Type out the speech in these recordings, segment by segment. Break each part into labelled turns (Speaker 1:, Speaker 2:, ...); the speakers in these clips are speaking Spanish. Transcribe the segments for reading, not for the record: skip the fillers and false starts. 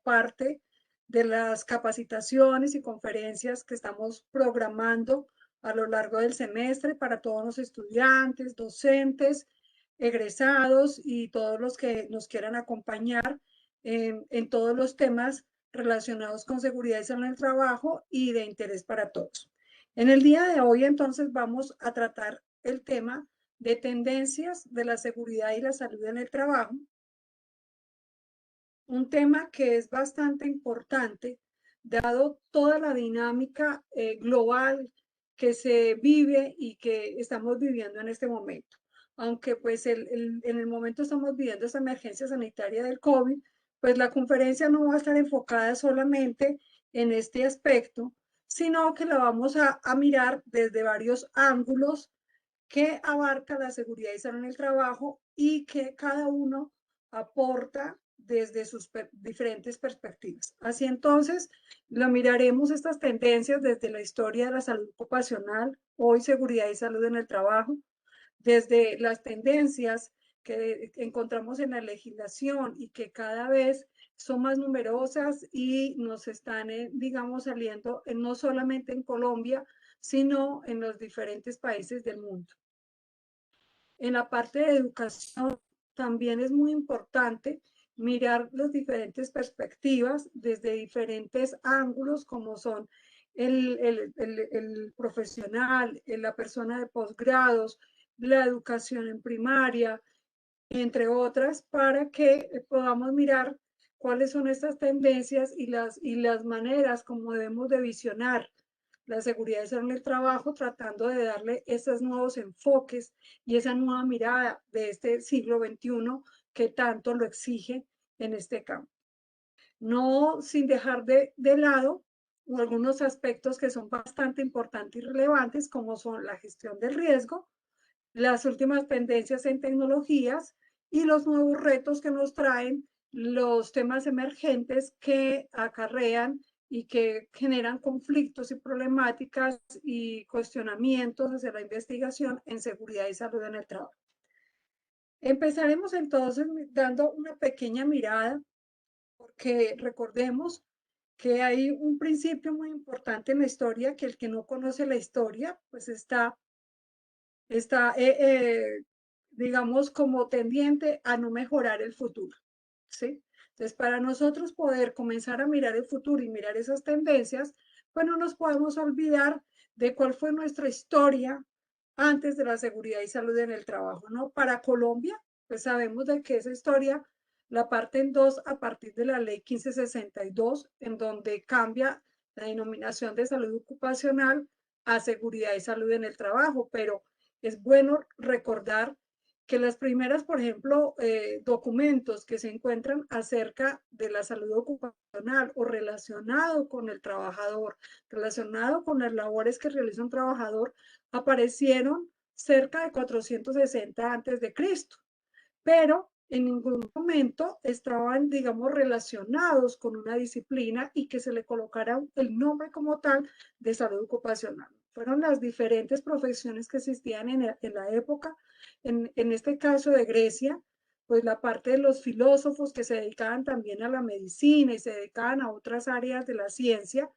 Speaker 1: parte de las capacitaciones y conferencias que estamos programando a lo largo del semestre para todos los estudiantes, docentes, egresados y todos los que nos quieran acompañar en todos los temas relacionados con seguridad y salud en el trabajo y de interés para todos. En el día de hoy, entonces, vamos a tratar el tema de tendencias de la seguridad y la salud en el trabajo, un tema que es bastante importante, dado toda la dinámica global que se vive y que estamos viviendo en este momento. Aunque pues en el momento estamos viviendo esta emergencia sanitaria del COVID, pues la conferencia no va a estar enfocada solamente en este aspecto, sino que la vamos a mirar desde varios ángulos que abarca la seguridad y salud en el trabajo y que cada uno aporta desde sus diferentes perspectivas. Así entonces, lo miraremos estas tendencias desde la historia de la salud ocupacional, hoy seguridad y salud en el trabajo, desde las tendencias que encontramos en la legislación y que cada vez son más numerosas y nos están, digamos, saliendo no solamente en Colombia, sino en los diferentes países del mundo. En la parte de educación también es muy importante mirar las diferentes perspectivas desde diferentes ángulos, como son el profesional, la persona de posgrados, la educación en primaria, entre otras, para que podamos mirar cuáles son estas tendencias y las maneras como debemos de visionar la seguridad y salud en el trabajo, tratando de darle esos nuevos enfoques y esa nueva mirada de este siglo XXI que tanto lo exige en este campo. No sin dejar de lado algunos aspectos que son bastante importantes y relevantes, como son la gestión del riesgo, las últimas tendencias en tecnologías y los nuevos retos que nos traen los temas emergentes que acarrean y que generan conflictos y problemáticas y cuestionamientos hacia la investigación en seguridad y salud en el trabajo. Empezaremos entonces dando una pequeña mirada, porque recordemos que hay un principio muy importante en la historia, que el que no conoce la historia, pues está digamos, como tendiente a no mejorar el futuro, ¿sí? Entonces, para nosotros poder comenzar a mirar el futuro y mirar esas tendencias, pues no nos podemos olvidar de cuál fue nuestra historia antes de la seguridad y salud en el trabajo, ¿no? Para Colombia, pues sabemos de que esa historia la parte en dos a partir de la ley 1562, en donde cambia la denominación de salud ocupacional a seguridad y salud en el trabajo, pero es bueno recordar que las primeras, por ejemplo, documentos que se encuentran acerca de la salud ocupacional o relacionado con el trabajador, relacionado con las labores que realiza un trabajador, aparecieron cerca de 460 antes de Cristo, pero en ningún momento estaban, digamos, relacionados con una disciplina y que se le colocara el nombre como tal de salud ocupacional. Fueron las diferentes profesiones que existían en la época, en este caso de Grecia, pues la parte de los filósofos que se dedicaban también a la medicina y se dedicaban a otras áreas de la ciencia,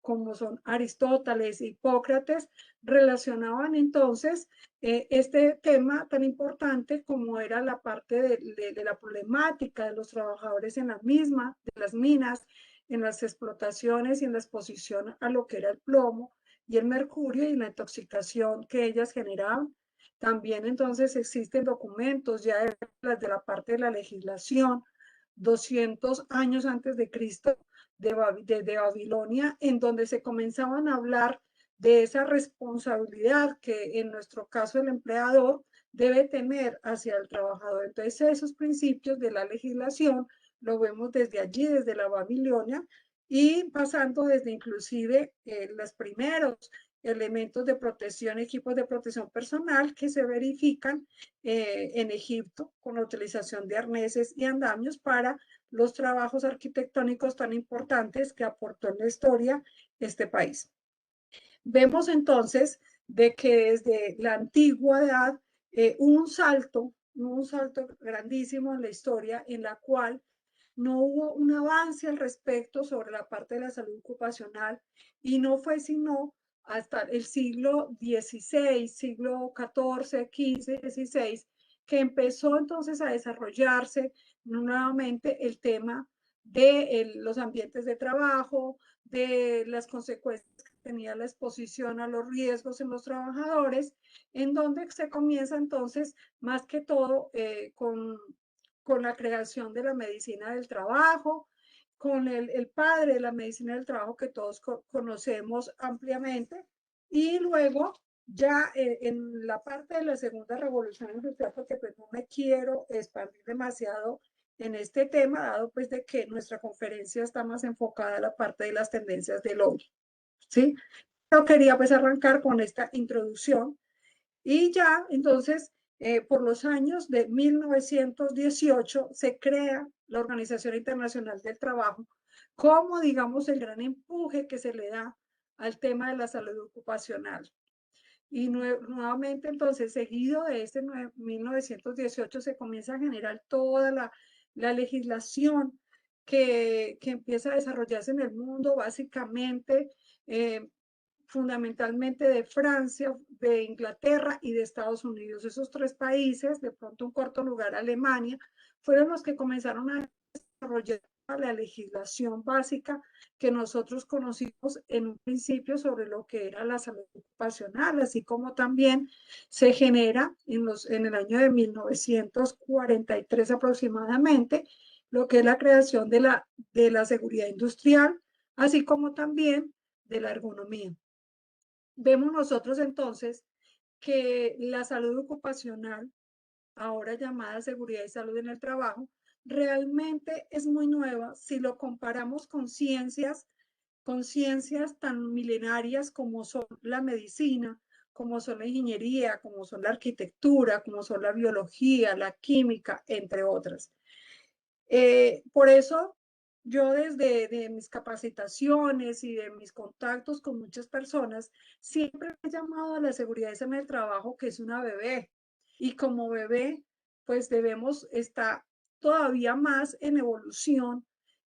Speaker 1: como son Aristóteles, Hipócrates, relacionaban entonces este tema tan importante como era la parte de la problemática de los trabajadores en la misma, de las minas, en las explotaciones y en la exposición a lo que era el plomo y el mercurio y la intoxicación que ellas generaban. También entonces existen documentos ya de la parte de la legislación, 200 años antes de Cristo, de Babilonia, en donde se comenzaban a hablar de esa responsabilidad que en nuestro caso el empleador debe tener hacia el trabajador. Entonces esos principios de la legislación lo vemos desde allí, desde la Babilonia, y pasando desde inclusive los primeros elementos de protección, equipos de protección personal que se verifican en Egipto con la utilización de arneses y andamios para los trabajos arquitectónicos tan importantes que aportó en la historia este país. Vemos entonces de que desde la antigüedad hubo un salto grandísimo en la historia en la cual no hubo un avance al respecto sobre la parte de la salud ocupacional y no fue sino hasta el siglo XVI, siglo XIV, XV, XVI, que empezó entonces a desarrollarse nuevamente el tema de los ambientes de trabajo, de las consecuencias que tenía la exposición a los riesgos en los trabajadores, en donde se comienza entonces más que todo con la creación de la medicina del trabajo, con el padre de la medicina del trabajo que todos conocemos ampliamente, y luego ya en la parte de la segunda revolución industrial, porque pues no me quiero expandir demasiado en este tema, dado pues de que nuestra conferencia está más enfocada a la parte de las tendencias del hoy, ¿sí? Yo quería pues arrancar con esta introducción y ya entonces por los años de 1918 se crea la Organización Internacional del Trabajo como, digamos, el gran empuje que se le da al tema de la salud ocupacional. Y nuevamente, entonces, seguido de este 1918, se comienza a generar toda la legislación que empieza a desarrollarse en el mundo, básicamente, fundamentalmente de Francia, de Inglaterra y de Estados Unidos. Esos tres países, de pronto un corto lugar Alemania, fueron los que comenzaron a desarrollar la legislación básica que nosotros conocimos en un principio sobre lo que era la salud ocupacional, así como también se genera en el año de 1943 aproximadamente lo que es la creación de la seguridad industrial, así como también de la ergonomía. Vemos nosotros entonces que la salud ocupacional, ahora llamada seguridad y salud en el trabajo, realmente es muy nueva si lo comparamos con ciencias tan milenarias como son la medicina, como son la ingeniería, como son la arquitectura, como son la biología, la química, entre otras. Por eso yo desde de mis capacitaciones y de mis contactos con muchas personas, siempre he llamado a la seguridad en el trabajo que es una bebé. Y como bebé, pues debemos estar todavía más en evolución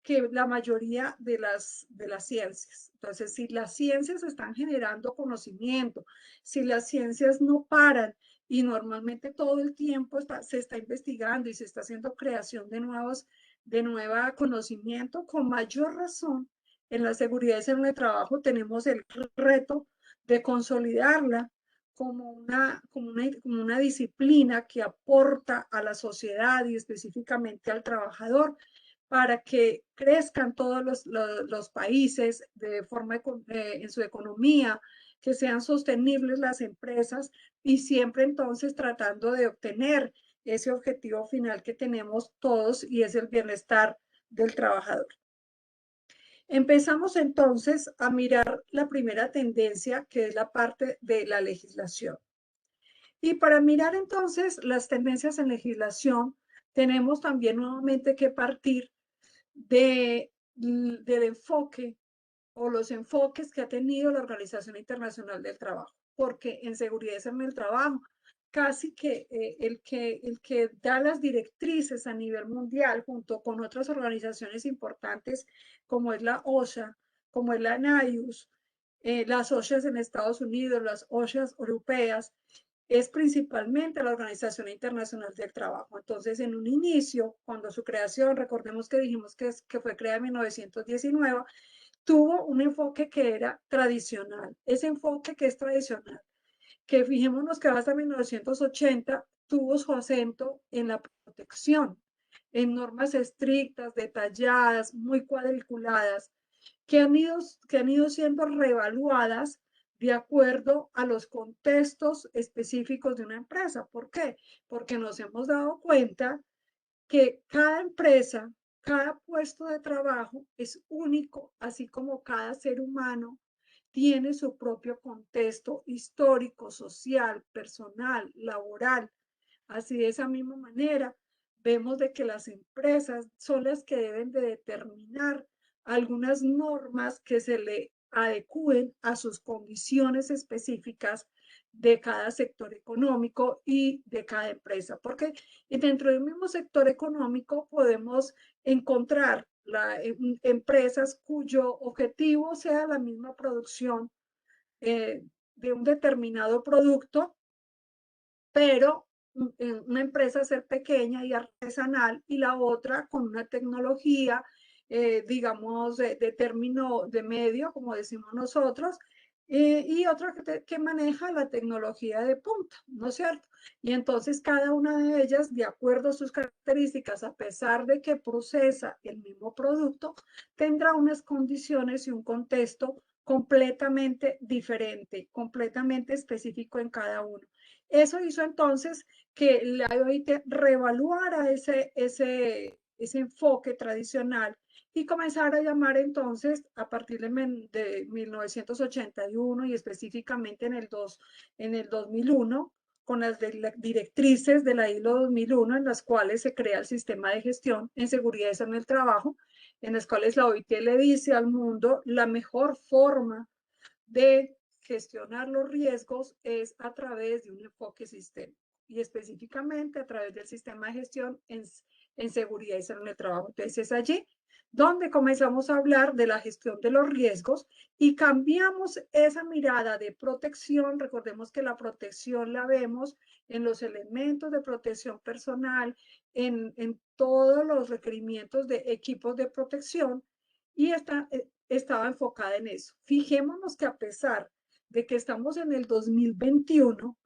Speaker 1: que la mayoría de las ciencias. Entonces, si las ciencias están generando conocimiento, si las ciencias no paran y normalmente todo el tiempo se está investigando y se está haciendo creación de nueva conocimiento, con mayor razón en la seguridad y en el trabajo tenemos el reto de consolidarla como una disciplina que aporta a la sociedad y específicamente al trabajador para que crezcan todos los países de forma en su economía, que sean sostenibles las empresas y siempre entonces tratando de obtener ese objetivo final que tenemos todos y es el bienestar del trabajador. Empezamos entonces a mirar la primera tendencia, que es la parte de la legislación. Y para mirar entonces las tendencias en legislación, tenemos también nuevamente que partir del enfoque o los enfoques que ha tenido la Organización Internacional del Trabajo, porque en seguridad en el trabajo, casi que, el que da las directrices a nivel mundial junto con otras organizaciones importantes como es la OSHA, como es la NIOSH, las OSHAs en Estados Unidos, las OSHAs europeas, es principalmente la Organización Internacional del Trabajo. Entonces, en un inicio, cuando su creación, recordemos que dijimos que fue creada en 1919, tuvo un enfoque que era tradicional. Ese enfoque que es tradicional, que fijémonos que hasta 1980 tuvo su acento en la protección, en normas estrictas, detalladas, muy cuadriculadas, que han ido siendo reevaluadas de acuerdo a los contextos específicos de una empresa. ¿Por qué? Porque nos hemos dado cuenta que cada empresa, cada puesto de trabajo es único, así como cada ser humano tiene su propio contexto histórico, social, personal, laboral. Así de esa misma manera, vemos de que las empresas son las que deben de determinar algunas normas que se le adecúen a sus condiciones específicas de cada sector económico y de cada empresa, porque dentro del mismo sector económico podemos encontrar empresas cuyo objetivo sea la misma producción de un determinado producto, pero una empresa ser pequeña y artesanal y la otra con una tecnología, digamos, de término de medio, como decimos nosotros, y otra que maneja la tecnología de punta, ¿no es cierto? Y entonces cada una de ellas, de acuerdo a sus características, a pesar de que procesa el mismo producto, tendrá unas condiciones y un contexto completamente diferente, completamente específico en cada uno. Eso hizo entonces que la OIT reevaluara ese enfoque tradicional y comenzara a llamar entonces a partir de 1981 y específicamente en el 2001, con las directrices de la ILO 2001, en las cuales se crea el sistema de gestión en seguridad y en el trabajo, en las cuales la OIT le dice al mundo la mejor forma de gestionar los riesgos es a través de un enfoque sistémico y específicamente a través del sistema de gestión en seguridad y salud en el trabajo. Entonces es allí donde comenzamos a hablar de la gestión de los riesgos y cambiamos esa mirada de protección. Recordemos que la protección la vemos en los elementos de protección personal, en todos los requerimientos de equipos de protección y estaba enfocada en eso. Fijémonos que a pesar de que estamos en el 2021,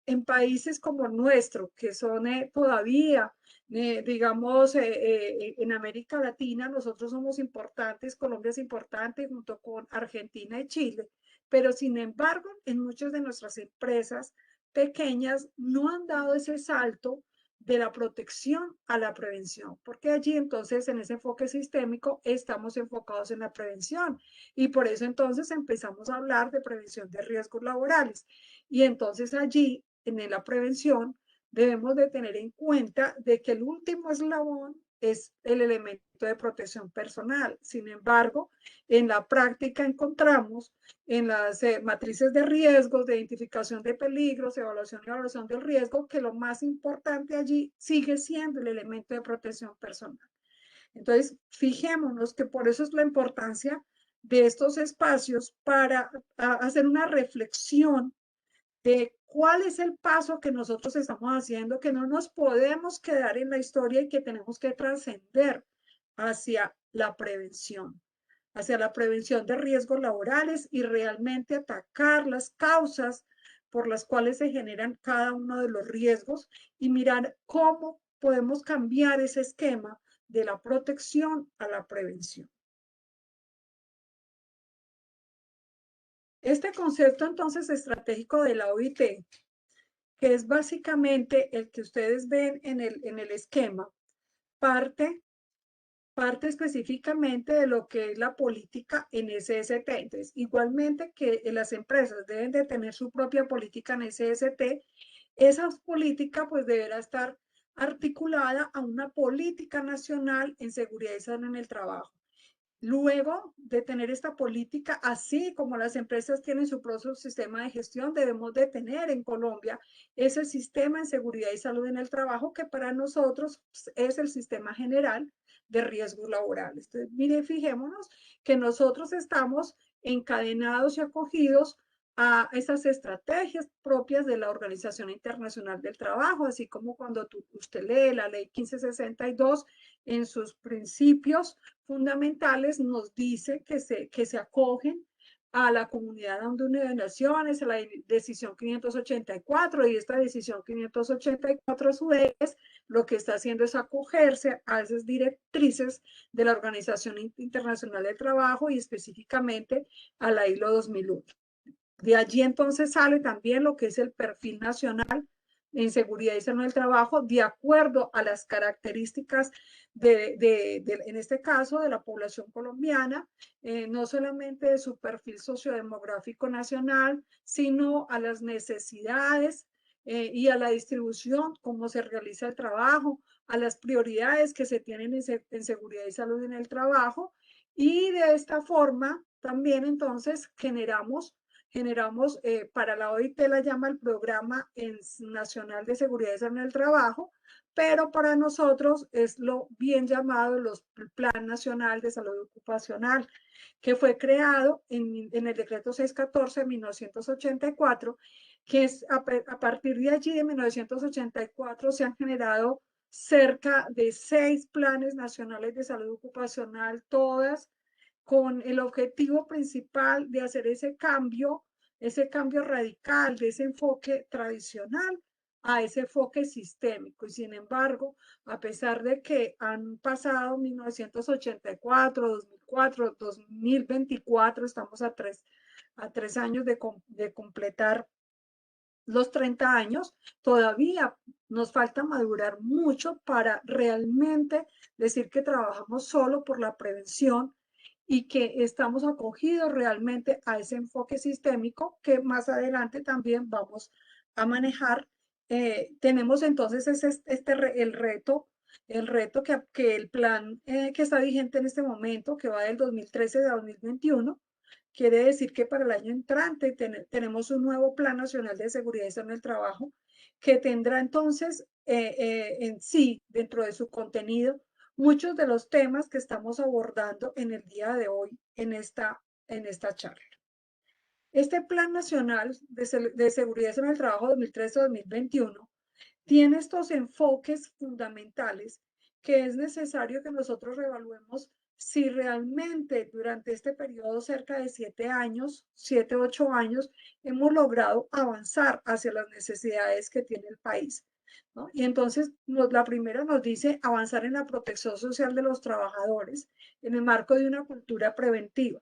Speaker 1: en países como el nuestro, que son todavía, digamos, en América Latina, nosotros somos importantes, Colombia es importante junto con Argentina y Chile, pero sin embargo, en muchas de nuestras empresas pequeñas no han dado ese salto de la protección a la prevención, porque allí entonces en ese enfoque sistémico estamos enfocados en la prevención y por eso entonces empezamos a hablar de prevención de riesgos laborales y entonces allí en la prevención debemos de tener en cuenta de que el último eslabón es el elemento de protección personal. Sin embargo, en la práctica encontramos en las matrices de riesgos, de identificación de peligros, evaluación y evaluación del riesgo, que lo más importante allí sigue siendo el elemento de protección personal. Entonces, fijémonos que por eso es la importancia de estos espacios para hacer una reflexión de cuál es el paso que nosotros estamos haciendo, que no nos podemos quedar en la historia y que tenemos que trascender hacia la prevención de riesgos laborales y realmente atacar las causas por las cuales se generan cada uno de los riesgos y mirar cómo podemos cambiar ese esquema de la protección a la prevención. Este concepto entonces estratégico de la OIT, que es básicamente el que ustedes ven en el esquema, parte específicamente de lo que es la política en SST. Entonces, igualmente que las empresas deben de tener su propia política en SST, esa política pues deberá estar articulada a una política nacional en seguridad y salud en el trabajo. Luego de tener esta política, así como las empresas tienen su propio sistema de gestión, debemos de tener en Colombia ese sistema en seguridad y salud en el trabajo que para nosotros es el sistema general de riesgos laborales. Entonces, mire, fijémonos que nosotros estamos encadenados y acogidos a esas estrategias propias de la Organización Internacional del Trabajo, así como cuando usted lee la ley 1562 en sus principios fundamentales nos dice que se acogen a la Comunidad de Naciones, a la decisión 584 y esta decisión 584 a su vez lo que está haciendo es acogerse a esas directrices de la Organización Internacional del Trabajo y específicamente a la ILO 2001. De allí entonces sale también lo que es el perfil nacional en seguridad y salud del trabajo, de acuerdo a las características en este caso, de la población colombiana, no solamente de su perfil sociodemográfico nacional, sino a las necesidades y a la distribución, cómo se realiza el trabajo, a las prioridades que se tienen en seguridad y salud en el trabajo, y de esta forma también entonces generamos generamos, para la OIT la llama el Programa Nacional de Seguridad y Salud en el Trabajo, pero para nosotros es lo bien llamado el Plan Nacional de Salud Ocupacional, que fue creado en el decreto 614 de 1984, que es a partir de allí, de 1984, se han generado cerca de 6 planes nacionales de salud ocupacional, todas con el objetivo principal de hacer ese cambio radical de ese enfoque tradicional a ese enfoque sistémico. Y sin embargo, a pesar de que han pasado 1984, 2004, 2024, estamos a tres años de completar los 30 años, todavía nos falta madurar mucho para realmente decir que trabajamos solo por la prevención y que estamos acogidos realmente a ese enfoque sistémico que más adelante también vamos a manejar. Tenemos entonces el reto que el plan que está vigente en este momento, que va del 2013 a 2021, quiere decir que para el año entrante tenemos un nuevo Plan Nacional de Seguridad y Salud en el Trabajo que tendrá entonces en sí, dentro de su contenido, muchos de los temas que estamos abordando en el día de hoy en esta charla. Este Plan Nacional de Seguridad en el Trabajo 2013-2021 tiene estos enfoques fundamentales que es necesario que nosotros reevaluemos si realmente durante este periodo cerca de 7 años, 7, 8 años, hemos logrado avanzar hacia las necesidades que tiene el país, ¿no? Y entonces la primera nos dice avanzar en la protección social de los trabajadores en el marco de una cultura preventiva.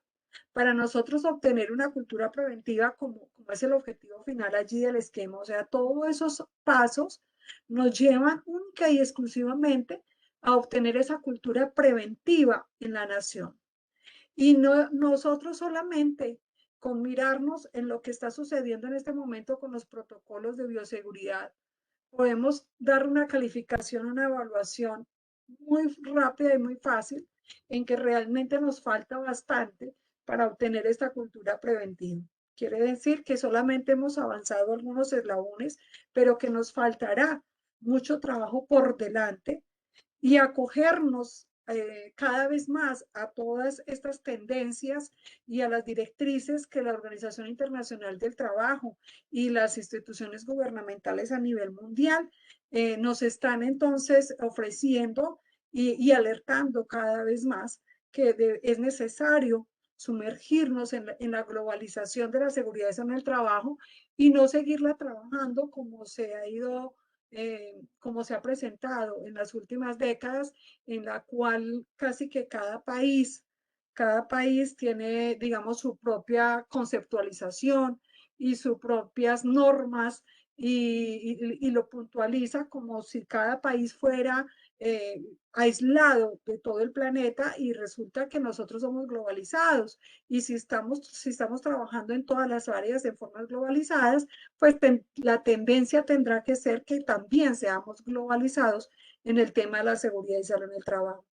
Speaker 1: Para nosotros obtener una cultura preventiva como es el objetivo final allí del esquema, o sea, todos esos pasos nos llevan única y exclusivamente a obtener esa cultura preventiva en la nación. Y no nosotros solamente con mirarnos en lo que está sucediendo en este momento con los protocolos de bioseguridad, podemos dar una calificación, una evaluación muy rápida y muy fácil en que realmente nos falta bastante para obtener esta cultura preventiva. Quiere decir que solamente hemos avanzado algunos eslabones, pero que nos faltará mucho trabajo por delante y acogernos cada vez más a todas estas tendencias y a las directrices que la Organización Internacional del Trabajo y las instituciones gubernamentales a nivel mundial nos están entonces ofreciendo y alertando cada vez más que es necesario sumergirnos en la globalización de la seguridad en el trabajo y no seguirla trabajando como se ha ido como se ha presentado en las últimas décadas, en la cual casi que cada país tiene, digamos, su propia conceptualización y sus propias normas y lo puntualiza como si cada país fuera aislado de todo el planeta y resulta que nosotros somos globalizados y si estamos trabajando en todas las áreas de formas globalizadas, pues la tendencia tendrá que ser que también seamos globalizados en el tema de la seguridad y salud en el trabajo.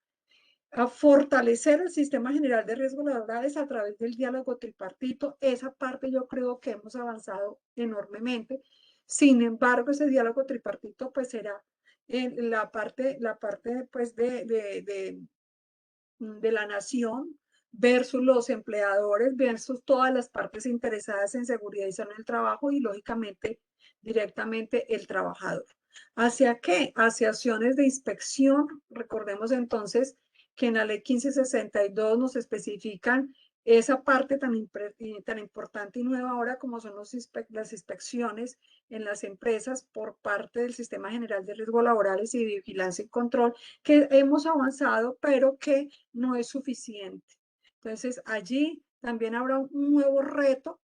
Speaker 1: A fortalecer el sistema general de riesgos laborales a través del diálogo tripartito, esa parte yo creo que hemos avanzado enormemente. Sin embargo, ese diálogo tripartito pues será en la parte pues de la nación versus los empleadores, versus todas las partes interesadas en seguridad y salud en el trabajo y lógicamente directamente el trabajador. ¿Hacia qué? Hacia acciones de inspección. Recordemos entonces que en la ley 1562 nos especifican esa parte tan importante y nueva ahora como son las inspecciones en las empresas por parte del Sistema General de Riesgos Laborales y de Vigilancia y Control, que hemos avanzado, pero que no es suficiente. Entonces, allí también habrá un nuevo reto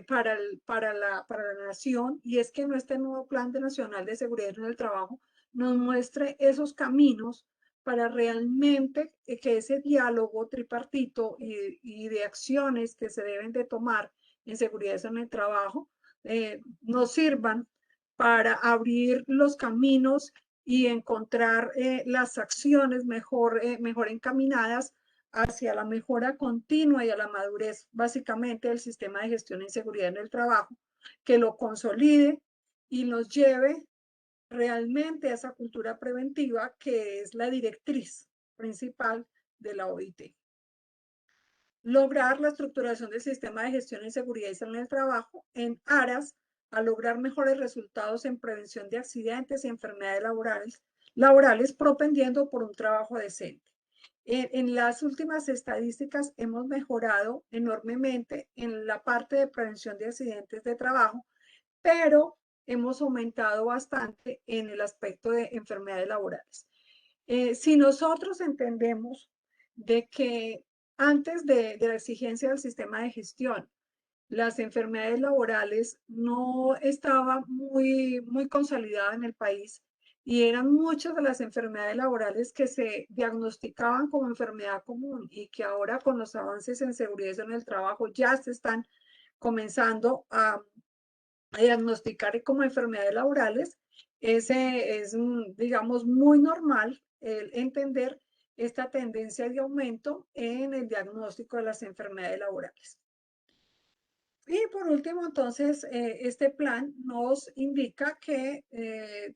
Speaker 1: para la nación y es que nuestro nuevo Plan Nacional de Seguridad en el Trabajo nos muestre esos caminos para realmente que ese diálogo tripartito y de acciones que se deben de tomar en seguridad en el trabajo nos sirvan para abrir los caminos y encontrar las acciones mejor encaminadas hacia la mejora continua y a la madurez, básicamente, del sistema de gestión en seguridad en el trabajo, que lo consolide y nos lleve realmente a esa cultura preventiva que es la directriz principal de la OIT. Lograr la estructuración del sistema de gestión en seguridad y salud en el trabajo en aras a lograr mejores resultados en prevención de accidentes y enfermedades laborales propendiendo por un trabajo decente. En las últimas estadísticas hemos mejorado enormemente en la parte de prevención de accidentes de trabajo, pero hemos aumentado bastante en el aspecto de enfermedades laborales. Si nosotros entendemos de que antes de la exigencia del sistema de gestión, las enfermedades laborales no estaban muy consolidadas en el país y eran muchas de las enfermedades laborales que se diagnosticaban como enfermedad común y que ahora con los avances en seguridad en el trabajo ya se están comenzando a diagnosticar como enfermedades laborales. Ese es, digamos, muy normal el entender esta tendencia de aumento en el diagnóstico de las enfermedades laborales. Y por último, entonces, este plan nos indica que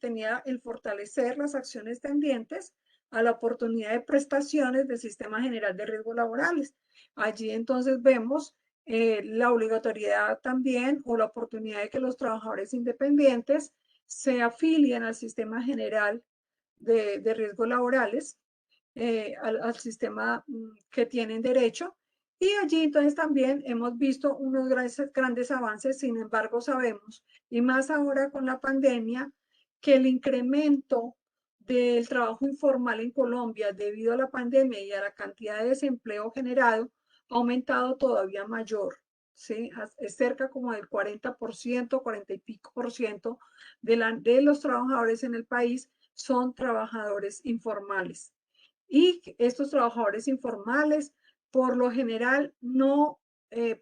Speaker 1: tenía el fortalecer las acciones tendientes a la oportunidad de prestaciones del Sistema General de Riesgos Laborales. Allí entonces vemos la obligatoriedad también o la oportunidad de que los trabajadores independientes se afilien al Sistema General de Riesgos Laborales, al sistema que tienen derecho. Y allí entonces también hemos visto unos grandes avances, sin embargo sabemos, y más ahora con la pandemia, que el incremento del trabajo informal en Colombia debido a la pandemia y a la cantidad de desempleo generado ha aumentado todavía mayor. ¿Sí? Es cerca como del 40%, 40 y pico por ciento de los trabajadores en el país son trabajadores informales. Y estos trabajadores informales, por lo general, no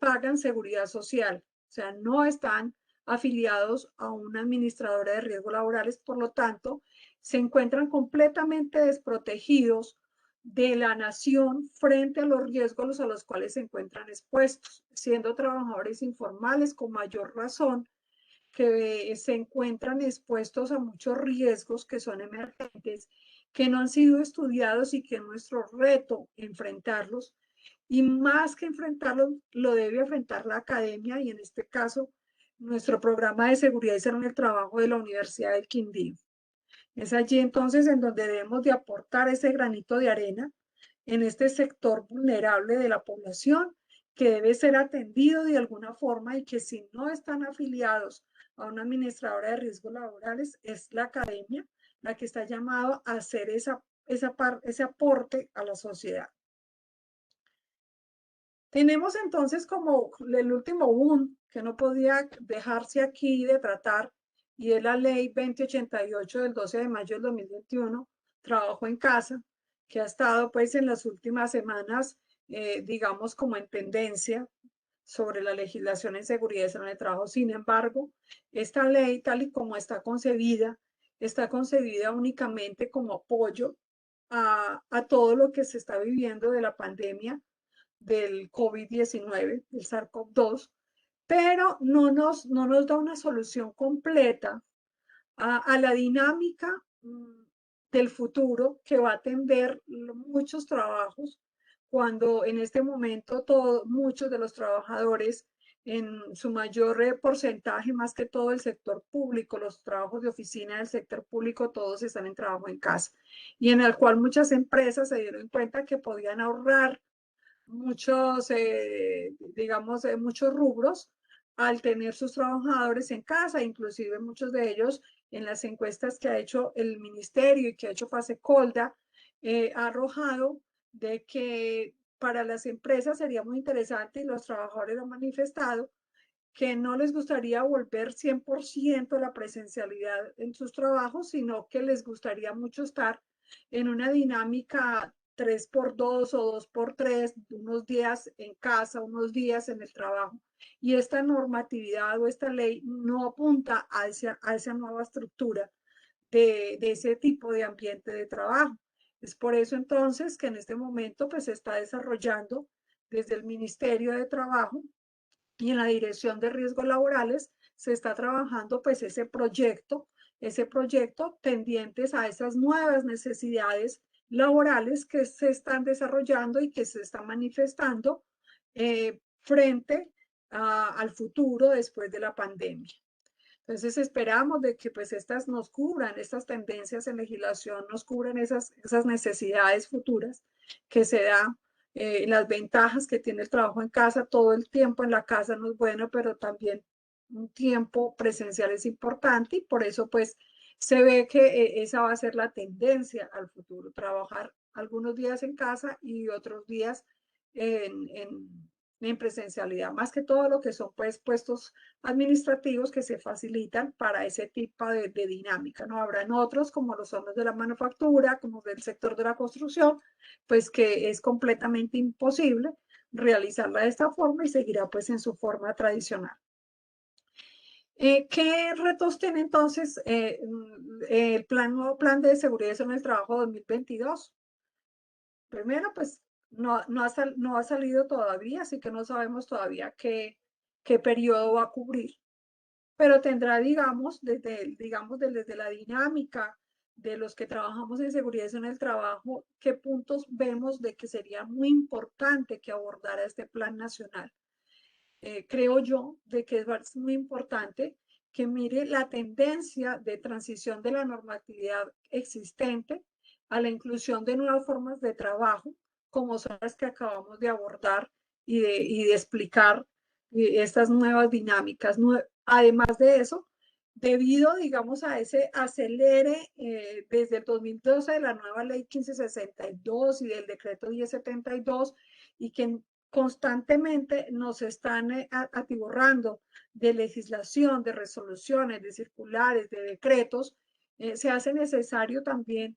Speaker 1: pagan seguridad social, o sea, no están afiliados a una administradora de riesgos laborales, por lo tanto, se encuentran completamente desprotegidos de la nación frente a los riesgos a los cuales se encuentran expuestos, siendo trabajadores informales con mayor razón que se encuentran expuestos a muchos riesgos que son emergentes, que no han sido estudiados y que es nuestro reto enfrentarlos. Y más que enfrentarlos, lo debe enfrentar la academia y en este caso nuestro programa de seguridad y salud en el trabajo de la Universidad del Quindío. Es allí entonces en donde debemos de aportar ese granito de arena en este sector vulnerable de la población que debe ser atendido de alguna forma y que si no están afiliados a una administradora de riesgos laborales, es la academia la que está llamada a hacer ese aporte a la sociedad. Tenemos entonces como el último boom que no podía dejarse aquí de tratar y es la ley 2088 del 12 de mayo del 2021, trabajo en casa, que ha estado pues en las últimas semanas, digamos como en tendencia sobre la legislación en seguridad y salud en el trabajo. Sin embargo, esta ley tal y como está concebida únicamente como apoyo a todo lo que se está viviendo de la pandemia del COVID-19, del SARS-CoV-2, pero no nos da una solución completa a la dinámica del futuro que va a atender muchos trabajos cuando en este momento muchos de los trabajadores en su mayor porcentaje, más que todo el sector público, los trabajos de oficina del sector público, todos están en trabajo en casa y en el cual muchas empresas se dieron cuenta que podían ahorrar muchos, digamos, muchos rubros al tener sus trabajadores en casa, inclusive muchos de ellos en las encuestas que ha hecho el ministerio y que ha hecho Fasecolda, ha arrojado de que para las empresas sería muy interesante y los trabajadores han manifestado que no les gustaría volver 100% a la presencialidad en sus trabajos, sino que les gustaría mucho estar en una dinámica 3x2 o 2x3, unos días en casa, unos días en el trabajo. Y esta normatividad o esta ley no apunta a esa nueva estructura de ese tipo de ambiente de trabajo. Es por eso entonces que en este momento pues se está desarrollando desde el Ministerio de Trabajo y en la Dirección de Riesgos Laborales se está trabajando pues ese proyecto tendientes a esas nuevas necesidades laborales que se están desarrollando y que se están manifestando frente al futuro después de la pandemia. Entonces esperamos de que pues estas nos cubran, estas tendencias en legislación nos cubran esas necesidades futuras que se dan, las ventajas que tiene el trabajo en casa, todo el tiempo en la casa no es bueno, pero también un tiempo presencial es importante y por eso pues se ve que esa va a ser la tendencia al futuro, trabajar algunos días en casa y otros días en, en, en presencialidad, más que todo lo que son pues puestos administrativos que se facilitan para ese tipo de dinámica, ¿no? Habrán otros, como los son los de la manufactura, como del sector de la construcción, pues que es completamente imposible realizarla de esta forma y seguirá pues en su forma tradicional. ¿Qué retos tiene entonces el nuevo plan de seguridad en el trabajo 2022? Primero, pues no ha salido todavía, así que no sabemos todavía qué periodo va a cubrir, pero tendrá, desde la dinámica de los que trabajamos en seguridad en el trabajo, qué puntos vemos de que sería muy importante que abordara este plan nacional. Creo yo de que es muy importante que mire la tendencia de transición de la normatividad existente a la inclusión de nuevas formas de trabajo, como son las que acabamos de abordar y de explicar estas nuevas dinámicas. Además de eso, debido, digamos, a ese acelere desde el 2012 de la nueva ley 1562 y del decreto 1072 y que constantemente nos están atiborrando de legislación, de resoluciones, de circulares, de decretos, se hace necesario también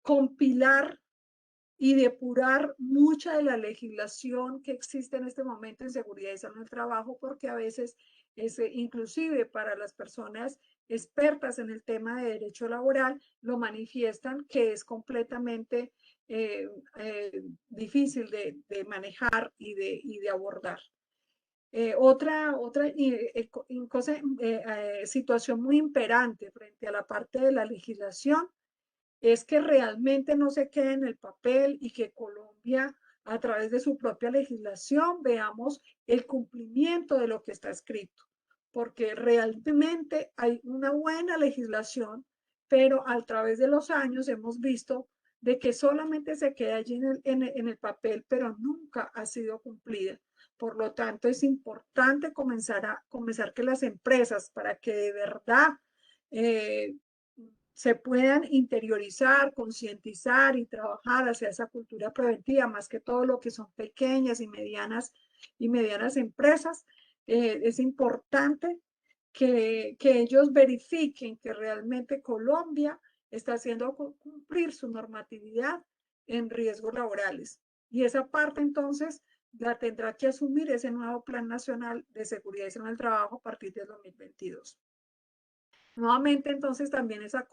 Speaker 1: compilar y depurar mucha de la legislación que existe en este momento en seguridad y salud en el trabajo, porque a veces es inclusive para las personas expertas en el tema de derecho laboral, lo manifiestan que es completamente difícil de manejar y de abordar. Otra cosa, situación muy imperante frente a la parte de la legislación es que realmente no se quede en el papel y que Colombia, a través de su propia legislación, veamos el cumplimiento de lo que está escrito, porque realmente hay una buena legislación, pero a través de los años hemos visto de que solamente se queda allí en el papel, pero nunca ha sido cumplida. Por lo tanto, es importante comenzar que las empresas, para que de verdad eh, se puedan interiorizar, concientizar y trabajar hacia esa cultura preventiva, más que todo lo que son pequeñas y medianas empresas, es importante que ellos verifiquen que realmente Colombia está haciendo cumplir su normatividad en riesgos laborales. Y esa parte entonces la tendrá que asumir ese nuevo Plan Nacional de Seguridad y Salud en el Trabajo a partir del 2022. Nuevamente, entonces, también esa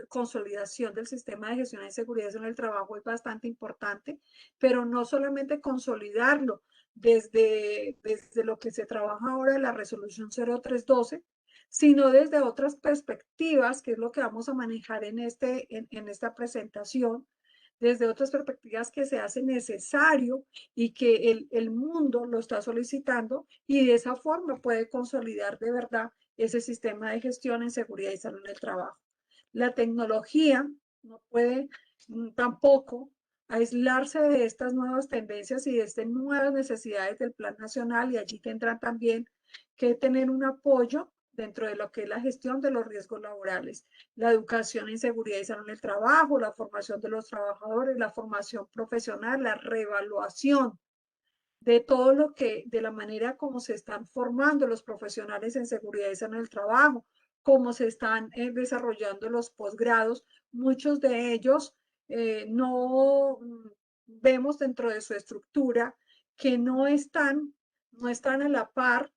Speaker 1: consolidación del sistema de gestión de seguridad en el trabajo es bastante importante, pero no solamente consolidarlo desde lo que se trabaja ahora en la resolución 0312, sino desde otras perspectivas, que es lo que vamos a manejar en esta presentación, desde otras perspectivas que se hace necesario y que el mundo lo está solicitando y de esa forma puede consolidar de verdad ese sistema de gestión en seguridad y salud en el trabajo. La tecnología no puede tampoco aislarse de estas nuevas tendencias y de estas nuevas necesidades del Plan Nacional y allí tendrán también que tener un apoyo dentro de lo que es la gestión de los riesgos laborales, la educación en seguridad y salud en el trabajo, la formación de los trabajadores, la formación profesional, la reevaluación de todo lo que, de la manera como se están formando los profesionales en seguridad y salud en el trabajo, cómo se están desarrollando los posgrados, muchos de ellos no vemos dentro de su estructura que no están a la par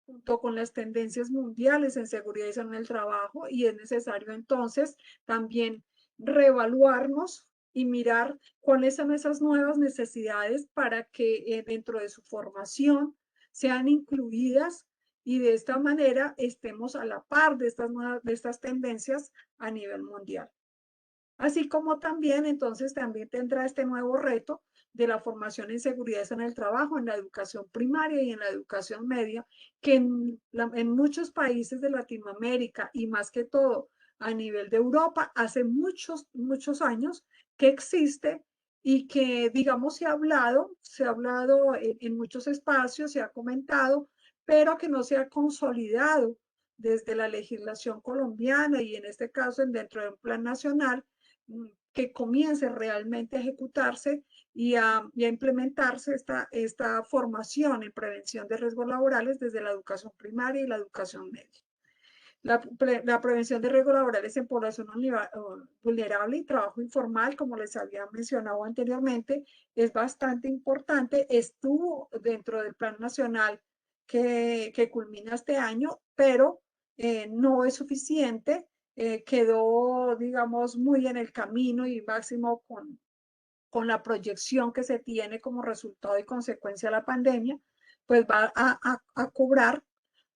Speaker 1: junto con las tendencias mundiales en seguridad y salud en el trabajo y es necesario entonces también reevaluarnos y mirar cuáles son esas nuevas necesidades para que dentro de su formación sean incluidas y de esta manera estemos a la par de estas tendencias a nivel mundial. Así como también, entonces, también tendrá este nuevo reto de la formación en seguridad en el trabajo, en la educación primaria y en la educación media, que en muchos países de Latinoamérica y más que todo a nivel de Europa, hace muchos años que existe y que, digamos, se ha hablado en muchos espacios, se ha comentado, pero que no se ha consolidado desde la legislación colombiana y en este caso dentro de un plan nacional que comience realmente a ejecutarse y a implementarse esta formación en prevención de riesgos laborales desde la educación primaria y la educación media. La prevención de riesgos laborales en población vulnerable y trabajo informal, como les había mencionado anteriormente, es bastante importante. Estuvo dentro del Plan Nacional que culmina este año, pero no es suficiente. Quedó, digamos, muy en el camino y máximo con la proyección que se tiene como resultado y consecuencia de la pandemia, pues va a cobrar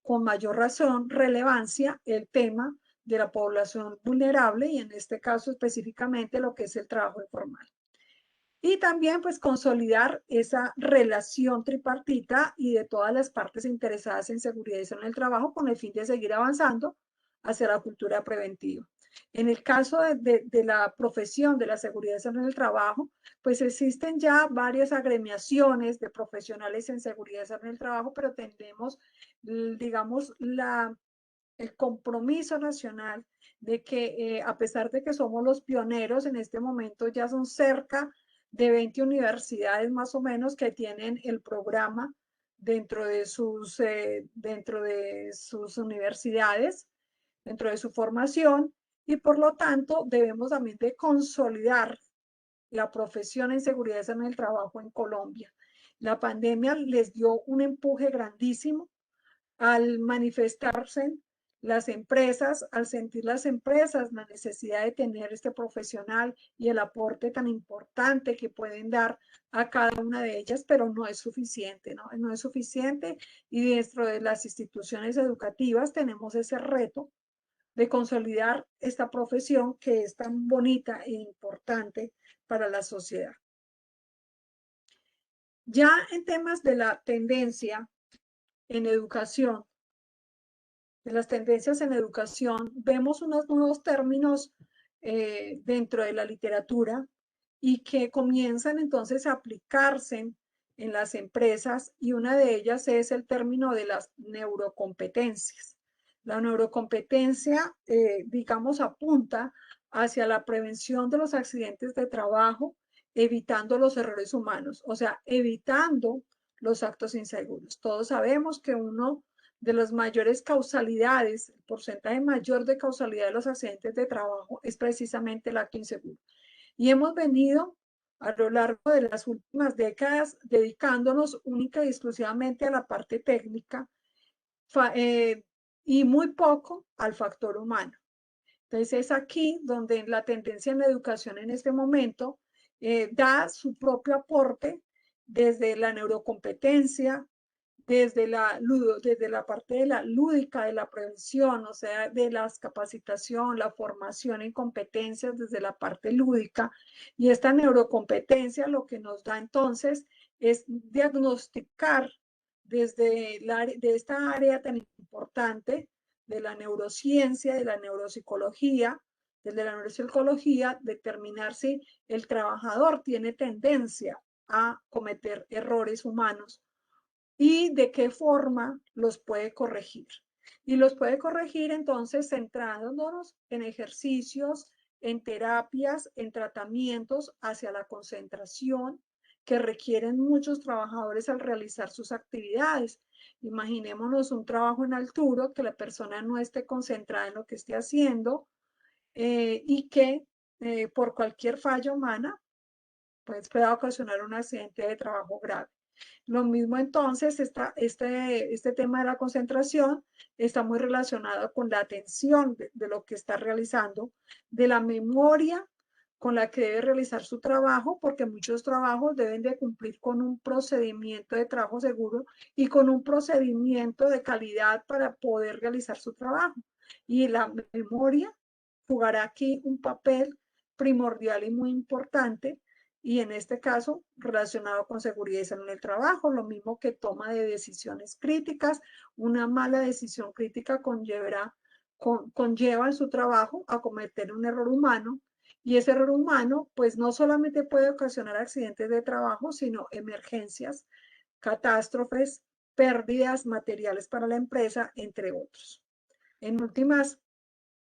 Speaker 1: con mayor razón relevancia el tema de la población vulnerable y en este caso específicamente lo que es el trabajo informal. Y también pues consolidar esa relación tripartita y de todas las partes interesadas en seguridad y salud en el trabajo con el fin de seguir avanzando hacia la cultura preventiva. En el caso de la profesión de la seguridad y salud en el trabajo, pues existen ya varias agremiaciones de profesionales en seguridad y salud en el trabajo, pero tenemos, digamos, el compromiso nacional de que a pesar de que somos los pioneros, en este momento ya son cerca de 20 universidades más o menos que tienen el programa dentro de dentro de sus universidades, dentro de su formación, y por lo tanto debemos también de consolidar la profesión en seguridad en el trabajo en Colombia. La pandemia les dio un empuje grandísimo al manifestarse las empresas, al sentir las empresas la necesidad de tener este profesional y el aporte tan importante que pueden dar a cada una de ellas, pero no es suficiente, ¿no? No es suficiente y dentro de las instituciones educativas tenemos ese reto de consolidar esta profesión que es tan bonita e importante para la sociedad. Ya en temas de la tendencia en educación, de las tendencias en educación, vemos unos nuevos términos dentro de la literatura y que comienzan entonces a aplicarse en las empresas y una de ellas es el término de las neurocompetencias. La neurocompetencia, digamos, apunta hacia la prevención de los accidentes de trabajo, evitando los errores humanos, o sea, evitando los actos inseguros. Todos sabemos que uno de las mayores causalidades, el porcentaje mayor de causalidad de los accidentes de trabajo es precisamente el acto inseguro. Y hemos venido a lo largo de las últimas décadas dedicándonos única y exclusivamente a la parte técnica y muy poco al factor humano. Entonces es aquí donde la tendencia en la educación en este momento da su propio aporte desde la neurocompetencia, desde la parte de la lúdica, de la prevención, o sea, de la capacitación, la formación en competencias desde la parte lúdica. Y esta neurocompetencia lo que nos da entonces es diagnosticar de esta área tan importante de la neurociencia, de la neuropsicología, desde la neuropsicología, determinar si el trabajador tiene tendencia a cometer errores humanos y de qué forma los puede corregir. Y los puede corregir entonces centrándonos en ejercicios, en terapias, en tratamientos hacia la concentración que requieren muchos trabajadores al realizar sus actividades. Imaginémonos un trabajo en altura, que la persona no esté concentrada en lo que esté haciendo y que por cualquier falla humana pues, pueda ocasionar un accidente de trabajo grave. Lo mismo entonces, este tema de la concentración está muy relacionado con la atención de lo que está realizando, de la memoria con la que debe realizar su trabajo, porque muchos trabajos deben de cumplir con un procedimiento de trabajo seguro y con un procedimiento de calidad para poder realizar su trabajo. Y la memoria jugará aquí un papel primordial y muy importante, y en este caso relacionado con seguridad y salud en el trabajo, lo mismo que toma de decisiones críticas. Una mala decisión crítica conlleva en su trabajo a cometer un error humano, y ese error humano pues no solamente puede ocasionar accidentes de trabajo, sino emergencias, catástrofes, pérdidas materiales para la empresa, entre otros. En últimas,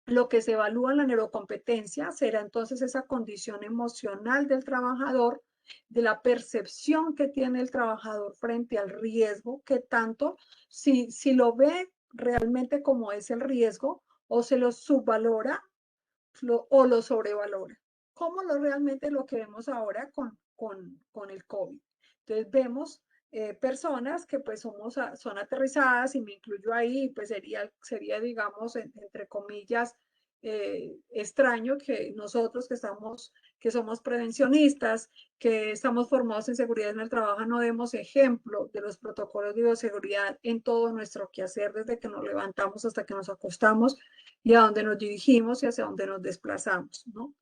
Speaker 1: lo que se evalúa en la neurocompetencia será entonces esa condición emocional del trabajador, de la percepción que tiene el trabajador frente al riesgo, que tanto si lo ve realmente como es el riesgo, o se lo subvalora o lo sobrevalora, como realmente lo que vemos ahora con el COVID. Entonces vemos personas que pues son aterrizadas, y me incluyo ahí, pues sería digamos, entre comillas, extraño que nosotros que somos prevencionistas, que estamos formados en seguridad en el trabajo, no demos ejemplo de los protocolos de bioseguridad en todo nuestro quehacer, desde que nos levantamos hasta que nos acostamos, y a dónde nos dirigimos y hacia dónde nos desplazamos, ¿no?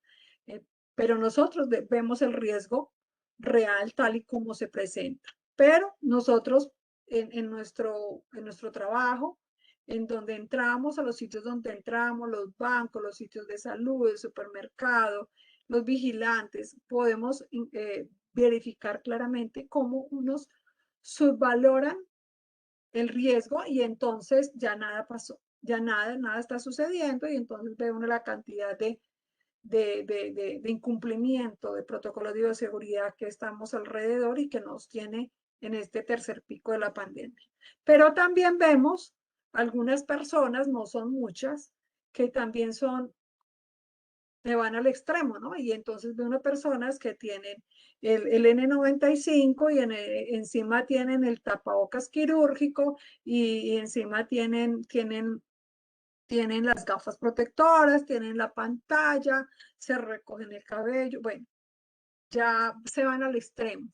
Speaker 1: Eh, pero nosotros vemos el riesgo real tal y como se presenta. Pero nosotros en nuestro trabajo, en donde entramos, a los sitios donde entramos, los bancos, los sitios de salud, el supermercado, los vigilantes, podemos verificar claramente cómo unos subvaloran el riesgo, y entonces ya nada pasó, ya nada está sucediendo, y entonces ve uno la cantidad de incumplimiento de protocolos de bioseguridad que estamos alrededor y que nos tiene en este tercer pico de la pandemia. Pero también vemos algunas personas, no son muchas, que también van al extremo, ¿no? Y entonces ve unas personas que tienen el N95, y encima tienen el tapabocas quirúrgico, y encima tienen las gafas protectoras, tienen la pantalla, se recogen el cabello, bueno, ya se van al extremo.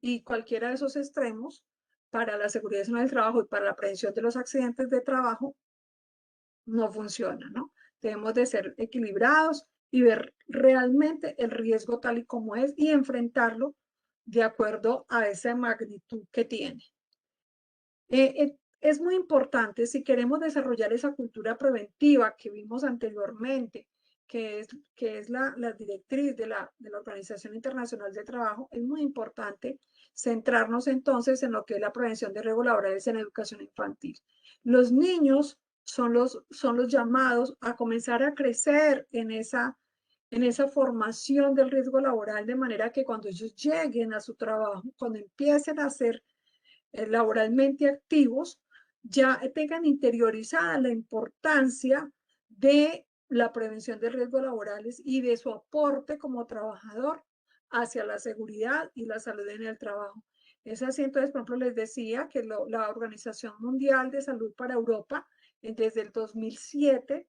Speaker 1: Y cualquiera de esos extremos para la seguridad del trabajo y para la prevención de los accidentes de trabajo no funciona, ¿no? Debemos de ser equilibrados y ver realmente el riesgo tal y como es, y enfrentarlo de acuerdo a esa magnitud que tiene. Es muy importante, si queremos desarrollar esa cultura preventiva que vimos anteriormente, que es la directriz de la Organización Internacional del Trabajo, es muy importante centrarnos entonces en lo que es la prevención de riesgos laborales en educación infantil. Los niños son los llamados a comenzar a crecer en esa formación del riesgo laboral, de manera que cuando ellos lleguen a su trabajo, cuando empiecen a ser laboralmente activos, ya tengan interiorizada la importancia de la prevención de riesgos laborales y de su aporte como trabajador hacia la seguridad y la salud en el trabajo. Es así, entonces, por ejemplo, les decía que la Organización Mundial de Salud para Europa, desde el 2007,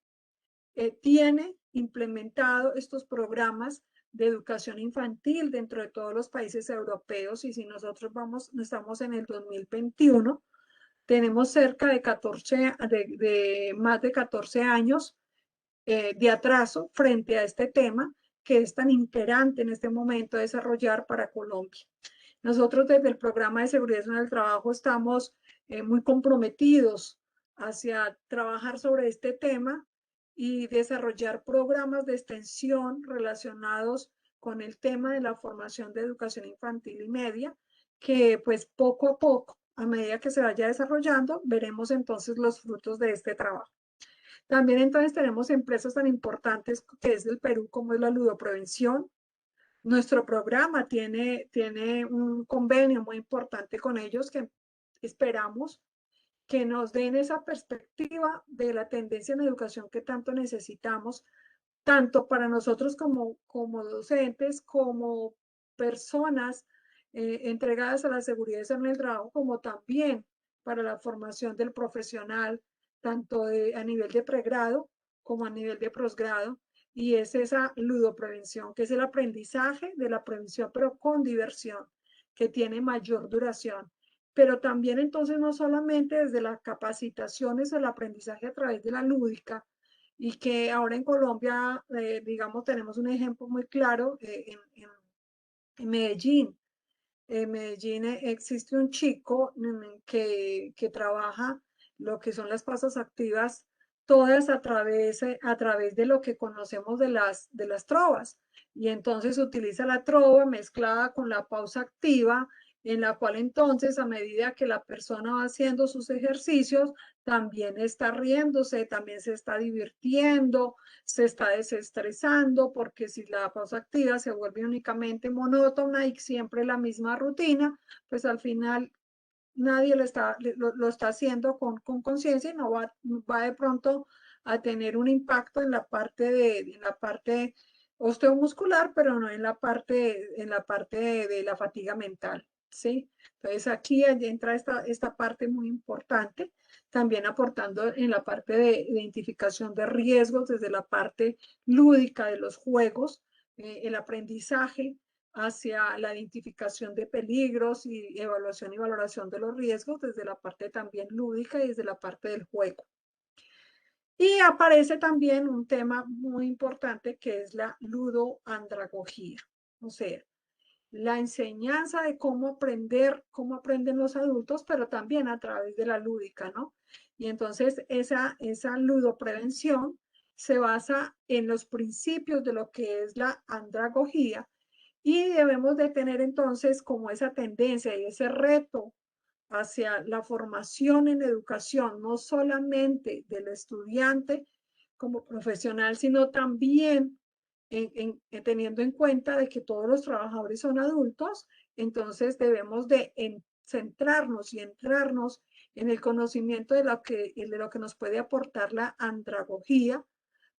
Speaker 1: tiene implementado estos programas de educación infantil dentro de todos los países europeos, y si nosotros estamos en el 2021, tenemos cerca de 14, más de 14 años de atraso frente a este tema, que es tan imperante en este momento desarrollar para Colombia. Nosotros desde el programa de seguridad en el trabajo estamos muy comprometidos hacia trabajar sobre este tema y desarrollar programas de extensión relacionados con el tema de la formación de educación infantil y media, que pues poco a poco, a medida que se vaya desarrollando, veremos entonces los frutos de este trabajo. También entonces tenemos empresas tan importantes que es del Perú, como es la Ludoprevención. Nuestro programa tiene un convenio muy importante con ellos, que esperamos que nos den esa perspectiva de la tendencia en educación que tanto necesitamos, tanto para nosotros como docentes, como personas entregadas a la seguridad en el trabajo, como también para la formación del profesional, tanto a nivel de pregrado como a nivel de posgrado, y es esa ludoprevención, que es el aprendizaje de la prevención, pero con diversión, que tiene mayor duración. Pero también entonces no solamente desde las capacitaciones o el aprendizaje a través de la lúdica, y que ahora en Colombia, digamos, tenemos un ejemplo muy claro en Medellín. En Medellín existe un chico que trabaja lo que son las pausas activas, todas a través de lo que conocemos de las trovas. Y entonces utiliza la trova mezclada con la pausa activa, en la cual entonces a medida que la persona va haciendo sus ejercicios, también está riéndose, también se está divirtiendo, se está desestresando, porque si la pausa activa se vuelve únicamente monótona y siempre la misma rutina, pues al final nadie lo está haciendo con conciencia y no va de pronto a tener un impacto en la parte osteomuscular, pero no en la parte de la fatiga mental, ¿sí? Entonces aquí entra esta parte muy importante, también aportando en la parte de identificación de riesgos desde la parte lúdica de los juegos, el aprendizaje, hacia la identificación de peligros y evaluación y valoración de los riesgos desde la parte también lúdica y desde la parte del juego. Y aparece también un tema muy importante que es la ludoandragogía, o sea, la enseñanza de cómo aprender, cómo aprenden los adultos, pero también a través de la lúdica, ¿no? Y entonces esa ludoprevención se basa en los principios de lo que es la andragogía, y debemos de tener entonces como esa tendencia y ese reto hacia la formación en educación, no solamente del estudiante como profesional, sino también teniendo en cuenta de que todos los trabajadores son adultos, entonces debemos de centrarnos y entrarnos en el conocimiento de lo que nos puede aportar la andragogía,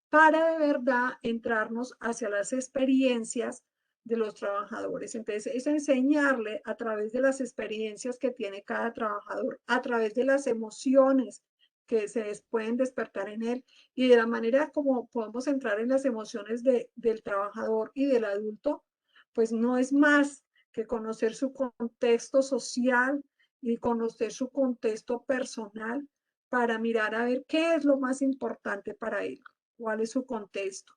Speaker 1: para de verdad entrarnos hacia las experiencias de los trabajadores. Entonces, es enseñarle a través de las experiencias que tiene cada trabajador, a través de las emociones que se pueden despertar en él y de la manera como podemos entrar en las emociones del trabajador y del adulto, pues no es más que conocer su contexto social y conocer su contexto personal para mirar a ver qué es lo más importante para él, cuál es su contexto.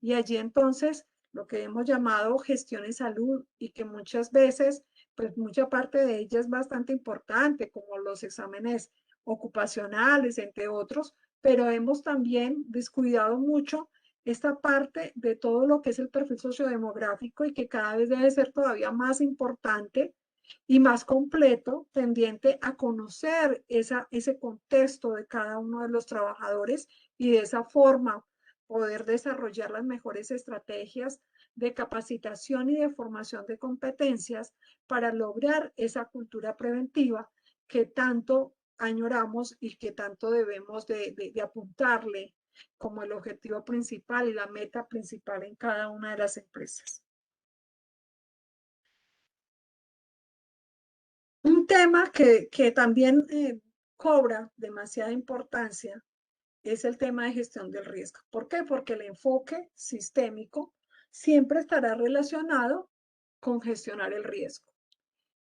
Speaker 1: Y allí entonces lo que hemos llamado gestión en salud y que muchas veces, pues mucha parte de ella es bastante importante, como los exámenes ocupacionales, entre otros, pero hemos también descuidado mucho esta parte de todo lo que es el perfil sociodemográfico y que cada vez debe ser todavía más importante y más completo, tendiente a conocer ese contexto de cada uno de los trabajadores y de esa forma poder desarrollar las mejores estrategias de capacitación y de formación de competencias para lograr esa cultura preventiva que tanto añoramos y que tanto debemos de apuntarle como el objetivo principal y la meta principal en cada una de las empresas. Un tema que también cobra demasiada importancia es el tema de gestión del riesgo. ¿Por qué? Porque el enfoque sistémico siempre estará relacionado con gestionar el riesgo.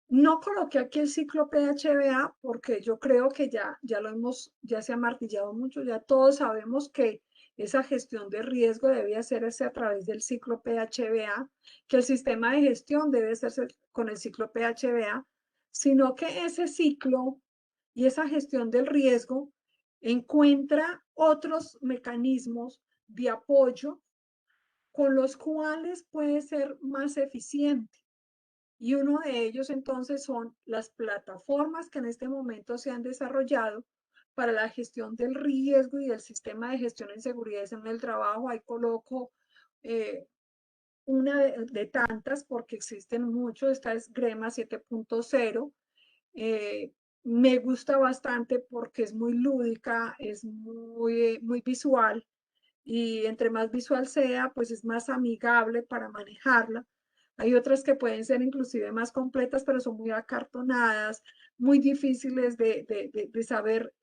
Speaker 1: No coloqué aquí el ciclo PHBA porque yo creo que ya se ha martillado mucho, ya todos sabemos que esa gestión de riesgo debe hacerse a través del ciclo PHBA, que el sistema de gestión debe hacerse con el ciclo PHBA, sino que ese ciclo y esa gestión del riesgo encuentra otros mecanismos de apoyo con los cuales puede ser más eficiente. Y uno de ellos entonces son las plataformas que en este momento se han desarrollado para la gestión del riesgo y del sistema de gestión en seguridad en el trabajo. Ahí coloco eh, una de tantas porque existen muchos. Esta es GREMA 7.0. Me gusta bastante porque es muy lúdica, es muy visual y entre más visual sea, pues es más amigable para manejarla. Hay otras que pueden ser inclusive más completas, pero son muy acartonadas, muy difíciles de saber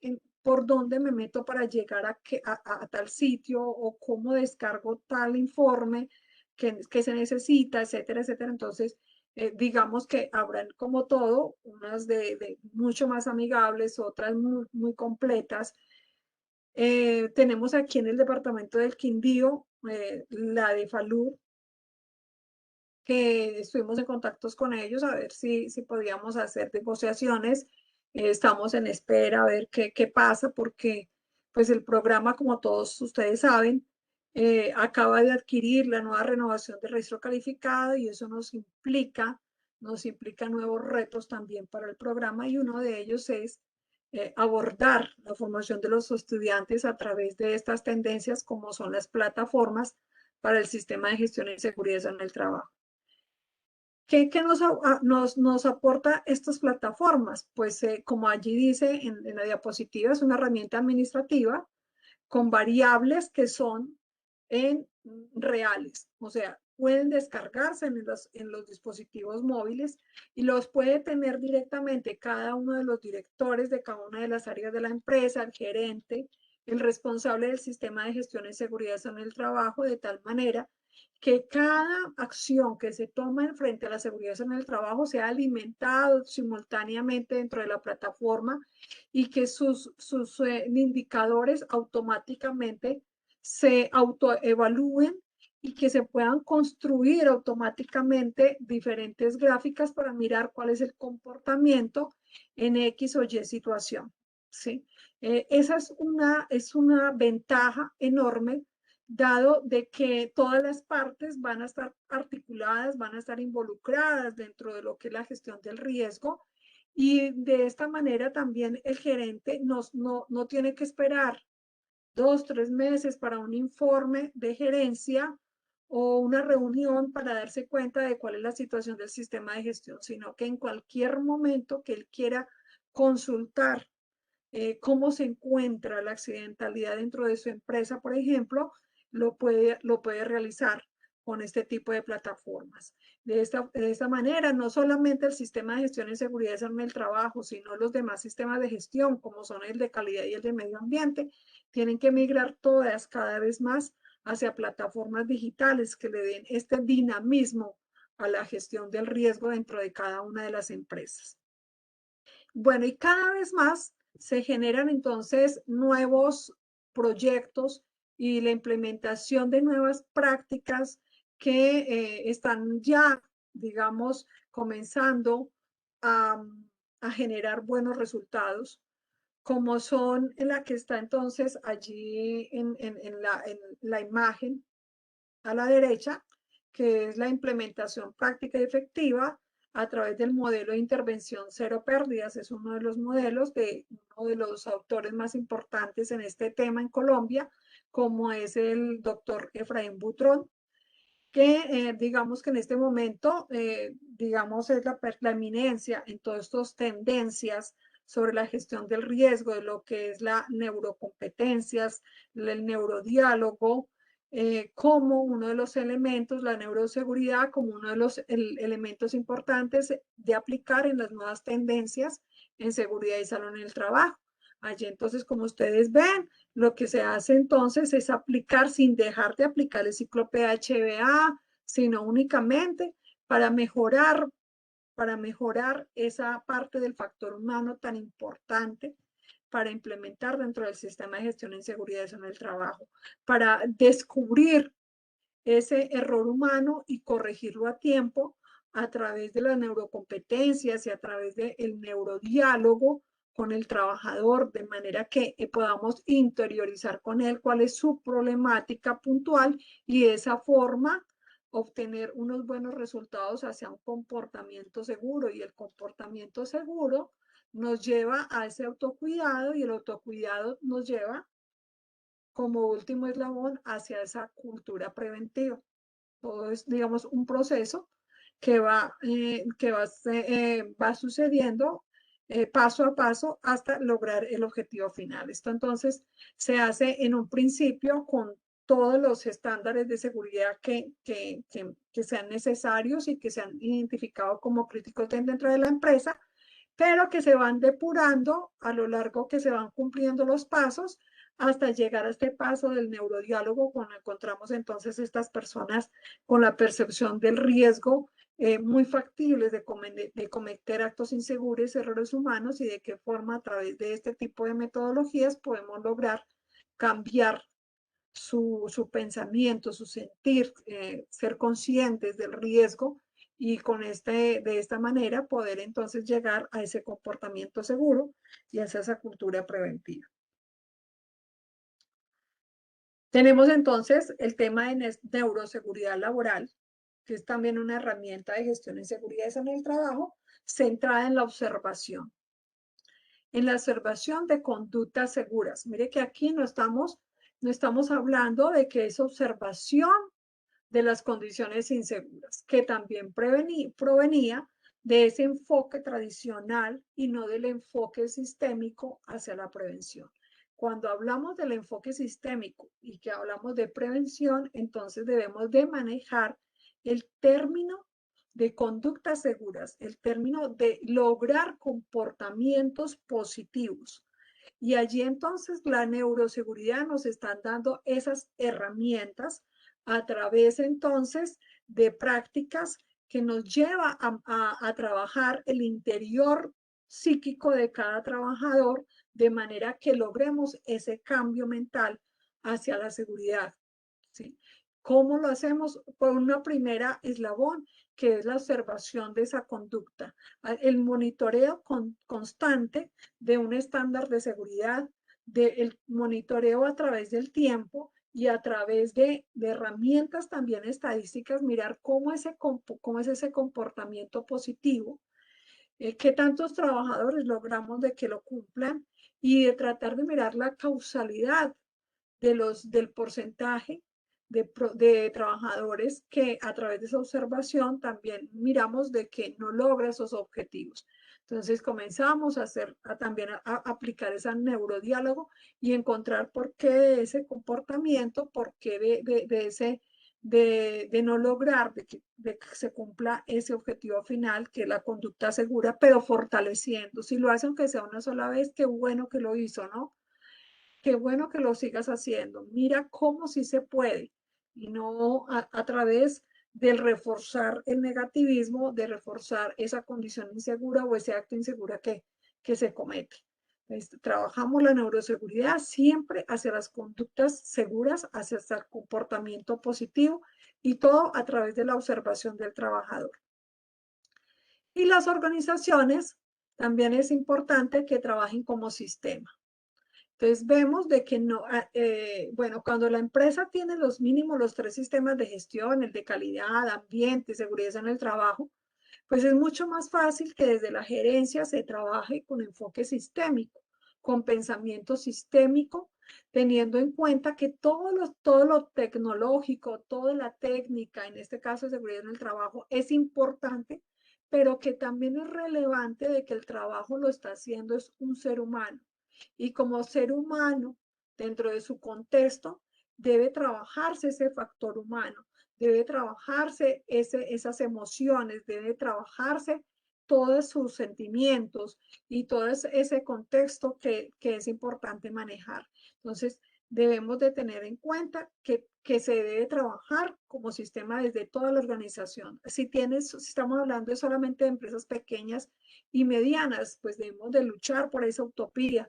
Speaker 1: por dónde me meto para llegar a tal sitio o cómo descargo tal informe que se necesita, etcétera, etcétera. Entonces, digamos que habrán como todo, unas de mucho más amigables, otras muy, muy completas. Tenemos aquí en el departamento del Quindío la de Falur, que estuvimos en contactos con ellos a ver si podíamos hacer negociaciones. Estamos en espera a ver qué pasa porque pues el programa, como todos ustedes saben, acaba de adquirir la nueva renovación del registro calificado y eso nos implica nuevos retos también para el programa y uno de ellos es abordar la formación de los estudiantes a través de estas tendencias como son las plataformas para el sistema de gestión y seguridad en el trabajo. ¿Qué nos aporta estas plataformas? Pues como allí dice en la diapositiva, es una herramienta administrativa con variables que son reales, o sea, pueden descargarse en los dispositivos móviles y los puede tener directamente cada uno de los directores de cada una de las áreas de la empresa, el gerente, el responsable del sistema de gestión y seguridad en el trabajo, de tal manera que cada acción que se toma en frente a la seguridad en el trabajo sea alimentado simultáneamente dentro de la plataforma y que sus indicadores automáticamente se autoevalúen y que se puedan construir automáticamente diferentes gráficas para mirar cuál es el comportamiento en X o Y situación. ¿Sí? Esa es una ventaja enorme dado de que todas las partes van a estar articuladas, van a estar involucradas dentro de lo que es la gestión del riesgo y de esta manera también el gerente no tiene que esperar 2, 3 meses para un informe de gerencia o una reunión para darse cuenta de cuál es la situación del sistema de gestión, sino que en cualquier momento que él quiera consultar cómo se encuentra la accidentalidad dentro de su empresa, por ejemplo, lo puede realizar con este tipo de plataformas. De esta manera, no solamente el sistema de gestión y seguridad en el trabajo, sino los demás sistemas de gestión, como son el de calidad y el de medio ambiente, tienen que migrar todas cada vez más hacia plataformas digitales que le den este dinamismo a la gestión del riesgo dentro de cada una de las empresas. Bueno, y cada vez más se generan entonces nuevos proyectos y la implementación de nuevas prácticas que están ya, digamos, comenzando a, a generar buenos resultados, como son en la que está entonces allí en la imagen a la derecha, que es la implementación práctica y efectiva a través del modelo de intervención cero pérdidas. Es uno de los modelos de uno de los autores más importantes en este tema en Colombia, como es el doctor Efraín Butrón, que digamos que en este momento, digamos, es la eminencia en todas estas tendencias sobre la gestión del riesgo, de lo que es la neurocompetencias, el neurodiálogo, como uno de los elementos, la neuroseguridad como uno de los elementos importantes de aplicar en las nuevas tendencias en seguridad y salud en el trabajo. Allí entonces, como ustedes ven, lo que se hace entonces es aplicar sin dejar de aplicar el ciclo PHBA, sino únicamente para mejorar esa parte del factor humano tan importante para implementar dentro del sistema de gestión en seguridad en el trabajo, para descubrir ese error humano y corregirlo a tiempo a través de las neurocompetencias y a través del neurodiálogo con el trabajador, de manera que podamos interiorizar con él cuál es su problemática puntual y de esa forma obtener unos buenos resultados hacia un comportamiento seguro. Y el comportamiento seguro nos lleva a ese autocuidado y el autocuidado nos lleva como último eslabón hacia esa cultura preventiva. Todo es, digamos, un proceso va sucediendo paso a paso hasta lograr el objetivo final. Esto entonces se hace en un principio con todos los estándares de seguridad que sean necesarios y que sean identificados como críticos dentro de la empresa, pero que se van depurando a lo largo que se van cumpliendo los pasos hasta llegar a este paso del neurodiálogo, cuando encontramos entonces estas personas con la percepción del riesgo muy factibles de cometer actos inseguros, errores humanos, y de qué forma a través de este tipo de metodologías podemos lograr cambiar su pensamiento, su sentir, ser conscientes del riesgo, y de esta manera poder entonces llegar a ese comportamiento seguro y hacia esa cultura preventiva. Tenemos entonces el tema de neuroseguridad laboral, que es también una herramienta de gestión de seguridad en el trabajo, centrada en la observación de conductas seguras. Mire que aquí no estamos hablando de que es observación de las condiciones inseguras, que también provenía de ese enfoque tradicional y no del enfoque sistémico hacia la prevención. Cuando hablamos del enfoque sistémico y que hablamos de prevención, entonces debemos de manejar el término de conductas seguras, el término de lograr comportamientos positivos. Y allí entonces la neuroseguridad nos están dando esas herramientas a través entonces de prácticas que nos lleva a trabajar el interior psíquico de cada trabajador, de manera que logremos ese cambio mental hacia la seguridad. ¿Sí? ¿Cómo lo hacemos? Por una primera eslabón, que es la observación de esa conducta, el monitoreo constante de un estándar de seguridad, del monitoreo a través del tiempo y a través de herramientas también estadísticas, mirar cómo es ese comportamiento positivo, qué tantos trabajadores logramos de que lo cumplan, y de tratar de mirar la causalidad del porcentaje de trabajadores que a través de esa observación también miramos de que no logra esos objetivos. Entonces comenzamos también a aplicar ese neurodiálogo y encontrar por qué de ese comportamiento, por qué de no lograr de que se cumpla ese objetivo final, que es la conducta segura, pero fortaleciendo. Si lo hace aunque sea una sola vez, qué bueno que lo hizo, ¿no? Qué bueno que lo sigas haciendo. Mira cómo sí se puede, y no a través del reforzar el negativismo, de reforzar esa condición insegura o ese acto insegura que se comete. Trabajamos la neuroseguridad siempre hacia las conductas seguras, hacia el comportamiento positivo, y todo a través de la observación del trabajador. Y las organizaciones también es importante que trabajen como sistema. Entonces vemos de que no, bueno, cuando la empresa tiene los mínimos, los 3 sistemas de gestión, el de calidad, ambiente, seguridad en el trabajo, pues es mucho más fácil que desde la gerencia se trabaje con enfoque sistémico, con pensamiento sistémico, teniendo en cuenta que todo lo tecnológico, toda la técnica, en este caso de seguridad en el trabajo, es importante, pero que también es relevante de que el trabajo lo está haciendo es un ser humano. Y como ser humano, dentro de su contexto, debe trabajarse ese factor humano, debe trabajarse esas emociones, debe trabajarse todos sus sentimientos y todo ese contexto que es importante manejar. Entonces, debemos de tener en cuenta que se debe trabajar como sistema desde toda la organización. Si estamos hablando de solamente de empresas pequeñas y medianas, pues debemos de luchar por esa utopía,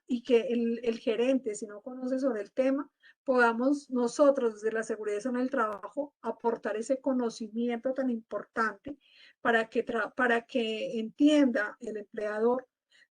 Speaker 1: y que el gerente, si no conoce sobre el tema, podamos nosotros desde la seguridad en el trabajo aportar ese conocimiento tan importante para que entienda el empleador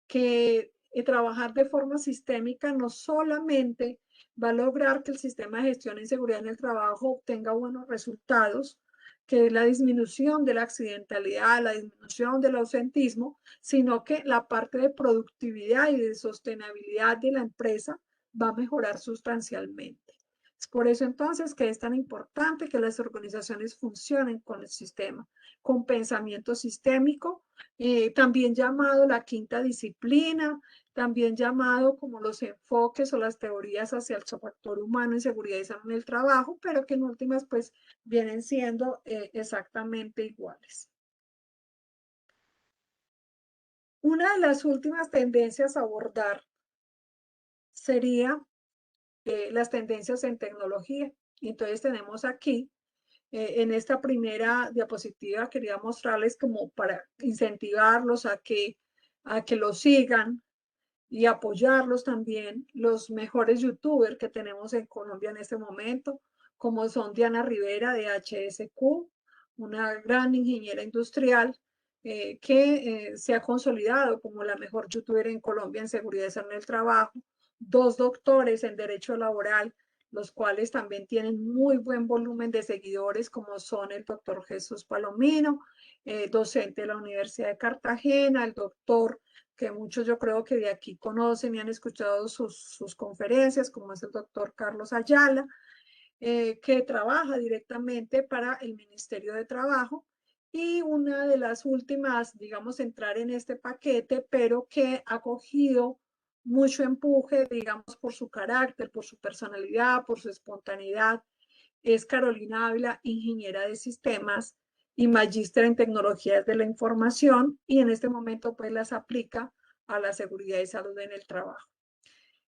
Speaker 1: que trabajar de forma sistémica no solamente va a lograr que el sistema de gestión y seguridad en el trabajo obtenga buenos resultados, que es la disminución de la accidentalidad, la disminución del ausentismo, sino que la parte de productividad y de sostenibilidad de la empresa va a mejorar sustancialmente. Es por eso entonces que es tan importante que las organizaciones funcionen con el sistema, con pensamiento sistémico, también llamado la quinta disciplina, también llamado como los enfoques o las teorías hacia el factor humano en seguridad y salud en el trabajo, pero que en últimas pues vienen siendo exactamente iguales. Una de las últimas tendencias a abordar sería las tendencias en tecnología. Entonces tenemos aquí, en esta primera diapositiva, quería mostrarles como para incentivarlos a que lo sigan y apoyarlos también, los mejores youtubers que tenemos en Colombia en este momento, como son Diana Rivera de HSQ, una gran ingeniera industrial que se ha consolidado como la mejor youtuber en Colombia en seguridad y salud en el trabajo, dos doctores en derecho laboral, los cuales también tienen muy buen volumen de seguidores, como son el doctor Jesús Palomino, docente de la Universidad de Cartagena, el doctor que muchos yo creo que de aquí conocen y han escuchado sus conferencias, como es el doctor Carlos Ayala, que trabaja directamente para el Ministerio de Trabajo. Y una de las últimas, digamos, entrar en este paquete, pero que ha cogido mucho empuje, digamos, por su carácter, por su personalidad, por su espontaneidad, es Carolina Ávila, ingeniera de sistemas y magíster en tecnologías de la información, y en este momento pues las aplica a la seguridad y salud en el trabajo.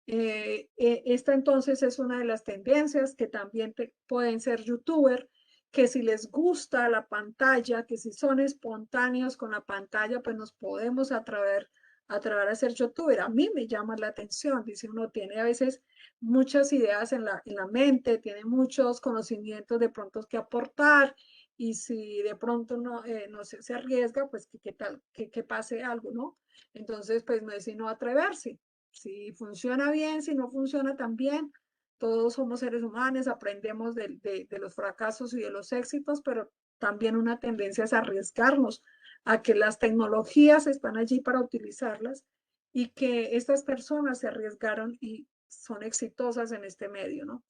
Speaker 1: Esta entonces es una de las tendencias que también pueden ser youtuber, que si les gusta la pantalla, que si son espontáneos con la pantalla, pues nos podemos atraer a ser youtuber. A mí me llama la atención, dice uno, tiene a veces muchas ideas en la mente, tiene muchos conocimientos de pronto que aportar, y si de pronto no se arriesga, pues qué tal, que pase algo, ¿no? Entonces, pues no es sino atreverse. Si funciona bien, si no funciona tan bien, todos somos seres humanos, aprendemos de los fracasos y de los éxitos, pero también una tendencia es arriesgarnos a que las tecnologías están allí para utilizarlas y que estas personas se arriesgaron y son exitosas en este medio, ¿no?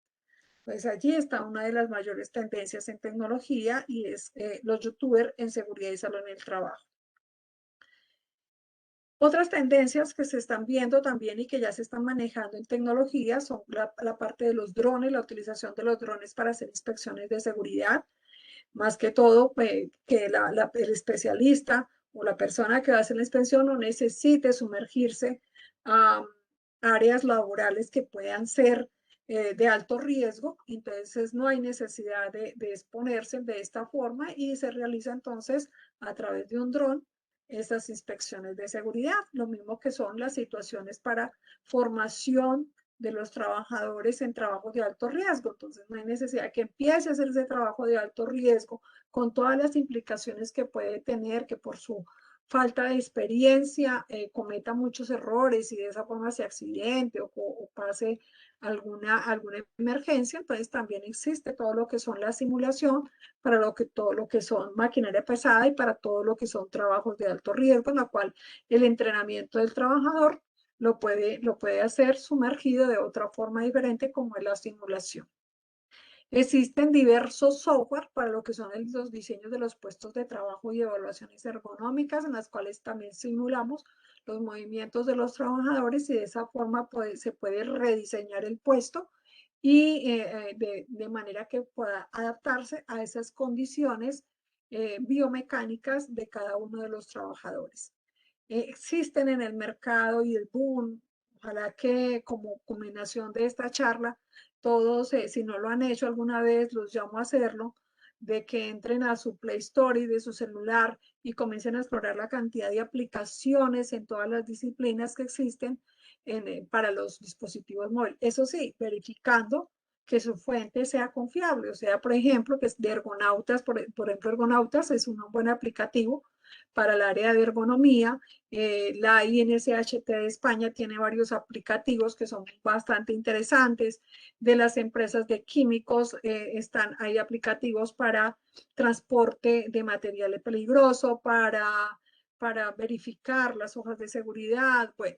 Speaker 1: Pues allí está una de las mayores tendencias en tecnología, y es los youtubers en seguridad y salud en el trabajo. Otras tendencias que se están viendo también y que ya se están manejando en tecnología son la parte de los drones, la utilización de los drones para hacer inspecciones de seguridad. Más que todo, pues, que el especialista o la persona que va a hacer la inspección no necesite sumergirse a áreas laborales que puedan ser de alto riesgo. Entonces no hay necesidad de exponerse de esta forma, y se realiza entonces a través de un dron estas inspecciones de seguridad, lo mismo que son las situaciones para formación de los trabajadores en trabajos de alto riesgo. Entonces no hay necesidad de que empiece a hacer ese trabajo de alto riesgo con todas las implicaciones que puede tener, que por su falta de experiencia cometa muchos errores y de esa forma se accidente o pase alguna emergencia. Entonces también existe todo lo que son la simulación para todo lo que son maquinaria pesada y para todo lo que son trabajos de alto riesgo, en la cual el entrenamiento del trabajador lo puede hacer sumergido de otra forma diferente, como es la simulación. Existen diversos software para lo que son los diseños de los puestos de trabajo y evaluaciones ergonómicas, en las cuales también simulamos los movimientos de los trabajadores, y de esa forma se puede rediseñar el puesto y de manera que pueda adaptarse a esas condiciones biomecánicas de cada uno de los trabajadores. Existen en el mercado, y el boom, ojalá que como combinación de esta charla, todos, si no lo han hecho alguna vez, los llamo a hacerlo, de que entren a su Play Store y de su celular y comiencen a explorar la cantidad de aplicaciones en todas las disciplinas que existen para los dispositivos móviles. Eso sí, verificando que su fuente sea confiable, o sea, por ejemplo, que es de Ergonautas, por ejemplo, Ergonautas es un buen aplicativo para el área de ergonomía. La INSHT de España tiene varios aplicativos que son bastante interesantes. De las empresas de químicos hay aplicativos para transporte de material peligroso, para verificar las hojas de seguridad. Bueno,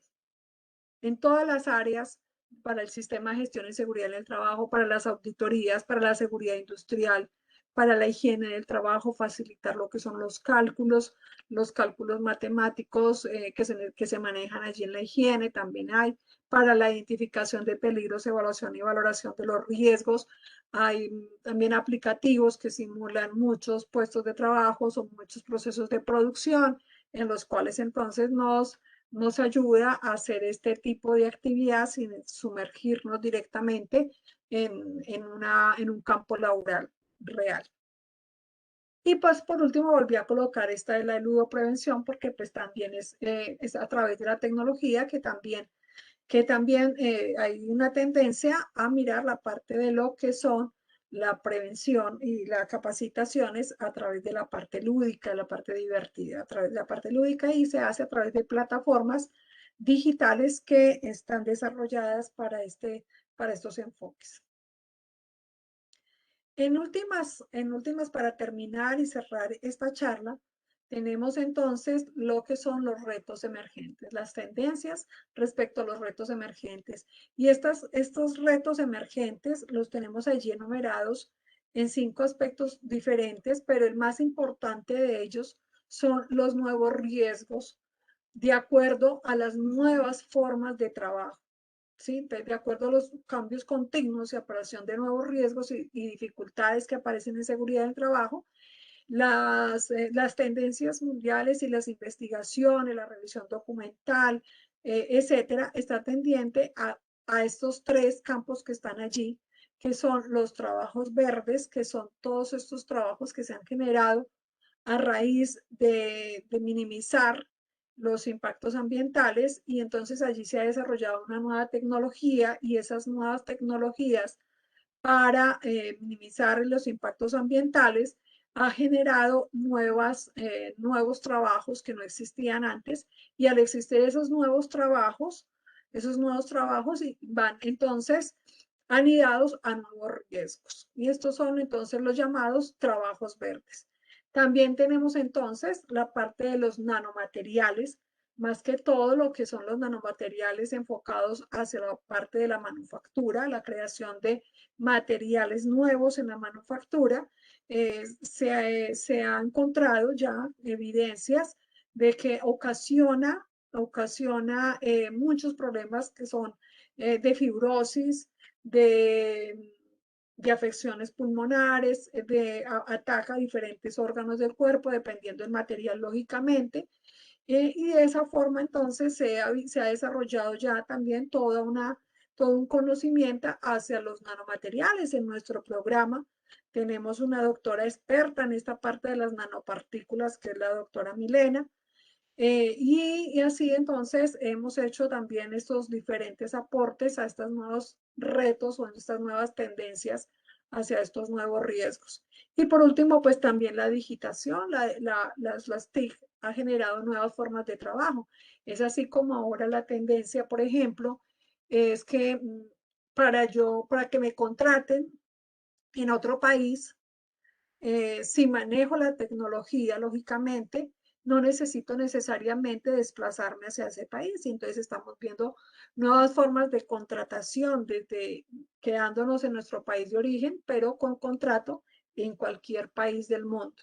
Speaker 1: en todas las áreas, para el sistema de gestión y seguridad en el trabajo, para las auditorías, para la seguridad industrial, para la higiene del trabajo, facilitar lo que son los cálculos matemáticos que se manejan allí en la higiene, también hay. Para la identificación de peligros, evaluación y valoración de los riesgos, hay también aplicativos que simulan muchos puestos de trabajo o muchos procesos de producción, en los cuales entonces nos ayuda a hacer este tipo de actividad sin sumergirnos directamente en un campo laboral real. Y pues por último volví a colocar esta de la ludoprevención porque pues también es a través de la tecnología que también hay una tendencia a mirar la parte de lo que son la prevención y las capacitaciones a través de la parte lúdica, la parte divertida, a través de la parte lúdica y se hace a través de plataformas digitales que están desarrolladas para estos enfoques. En últimas, para terminar y cerrar esta charla, tenemos entonces lo que son los retos emergentes, las tendencias respecto a los retos emergentes. Y estos retos emergentes los tenemos allí enumerados en 5 aspectos diferentes, pero el más importante de ellos son los nuevos riesgos de acuerdo a las nuevas formas de trabajo. ¿Sí? De acuerdo a los cambios continuos y aparición de nuevos riesgos y dificultades que aparecen en seguridad del trabajo, las tendencias mundiales y las investigaciones, la revisión documental, etcétera, está tendiente a estos 3 campos que están allí, que son los trabajos verdes, que son todos estos trabajos que se han generado a raíz de minimizar los impactos ambientales y entonces allí se ha desarrollado una nueva tecnología y esas nuevas tecnologías para minimizar los impactos ambientales ha generado nuevos trabajos que no existían antes y al existir esos nuevos trabajos van entonces anidados a nuevos riesgos y estos son entonces los llamados trabajos verdes. También tenemos entonces la parte de los nanomateriales, más que todo lo que son los nanomateriales enfocados hacia la parte de la manufactura, la creación de materiales nuevos en la manufactura. Se ha encontrado ya evidencias de que ocasiona muchos problemas que son de fibrosis, de de afecciones pulmonares, ataca diferentes órganos del cuerpo dependiendo del material, lógicamente. Y de esa forma entonces se ha desarrollado ya también todo un conocimiento hacia los nanomateriales. En nuestro programa tenemos una doctora experta en esta parte de las nanopartículas, que es la doctora Milena. Y así entonces hemos hecho también estos diferentes aportes a estos nuevos retos o a estas nuevas tendencias hacia estos nuevos riesgos. Y por último, pues también la digitación, las TIC ha generado nuevas formas de trabajo. Es así como ahora la tendencia, por ejemplo, es que para que me contraten en otro país, si manejo la tecnología, lógicamente, no necesito necesariamente desplazarme hacia ese país. Y entonces estamos viendo nuevas formas de contratación, desde quedándonos en nuestro país de origen, pero con contrato en cualquier país del mundo.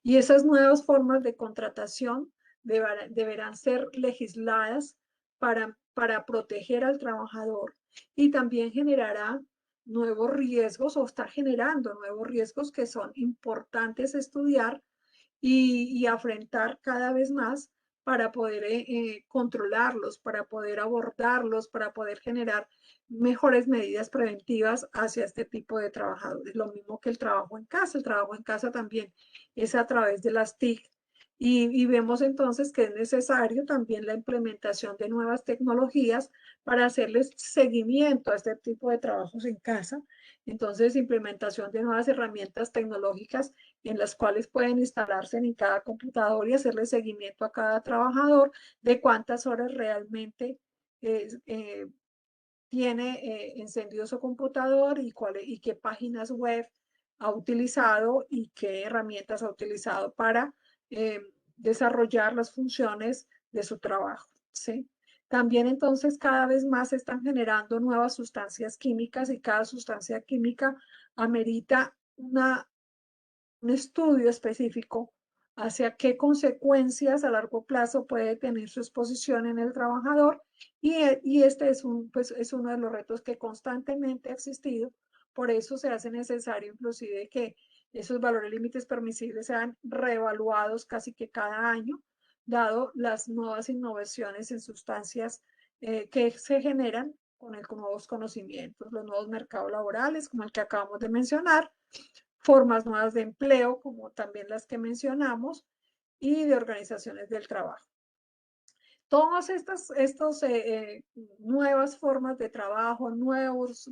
Speaker 1: Y esas nuevas formas de contratación deberán ser legisladas para proteger al trabajador y también generará nuevos riesgos o está generando nuevos riesgos que son importantes estudiar y afrontar cada vez más para poder controlarlos, para poder abordarlos, para poder generar mejores medidas preventivas hacia este tipo de trabajadores. Lo mismo que el trabajo en casa. El trabajo en casa también es a través de las TIC. Y vemos entonces que es necesario también la implementación de nuevas tecnologías para hacerles seguimiento a este tipo de trabajos en casa. Entonces, implementación de nuevas herramientas tecnológicas en las cuales pueden instalarse en cada computador y hacerle seguimiento a cada trabajador de cuántas horas realmente tiene encendido su computador y qué páginas web ha utilizado y qué herramientas ha utilizado para desarrollar las funciones de su trabajo. ¿Sí? También entonces cada vez más se están generando nuevas sustancias químicas y cada sustancia química amerita un estudio específico hacia qué consecuencias a largo plazo puede tener su exposición en el trabajador y este pues, es uno de los retos que constantemente ha existido. Por eso se hace necesario inclusive que esos valores límites permisibles sean reevaluados casi que cada año, dado las nuevas innovaciones en sustancias que se generan con el, con nuevos conocimientos, los nuevos mercados laborales, como el que acabamos de mencionar, formas nuevas de empleo, como también las que mencionamos, y de organizaciones del trabajo. Todas nuevas formas de trabajo, nuevos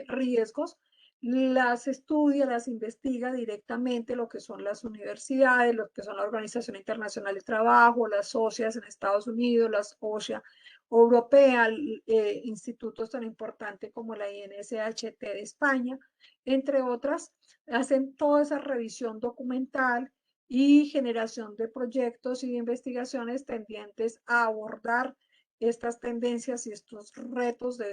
Speaker 1: riesgos, las estudia, las investiga directamente lo que son las universidades, lo que son la Organización Internacional del Trabajo, las socias en Estados Unidos, las OSHA europea, institutos tan importantes como la INSHT de España, entre otras, hacen toda esa revisión documental y generación de proyectos y de investigaciones tendientes a abordar estas tendencias y estos retos de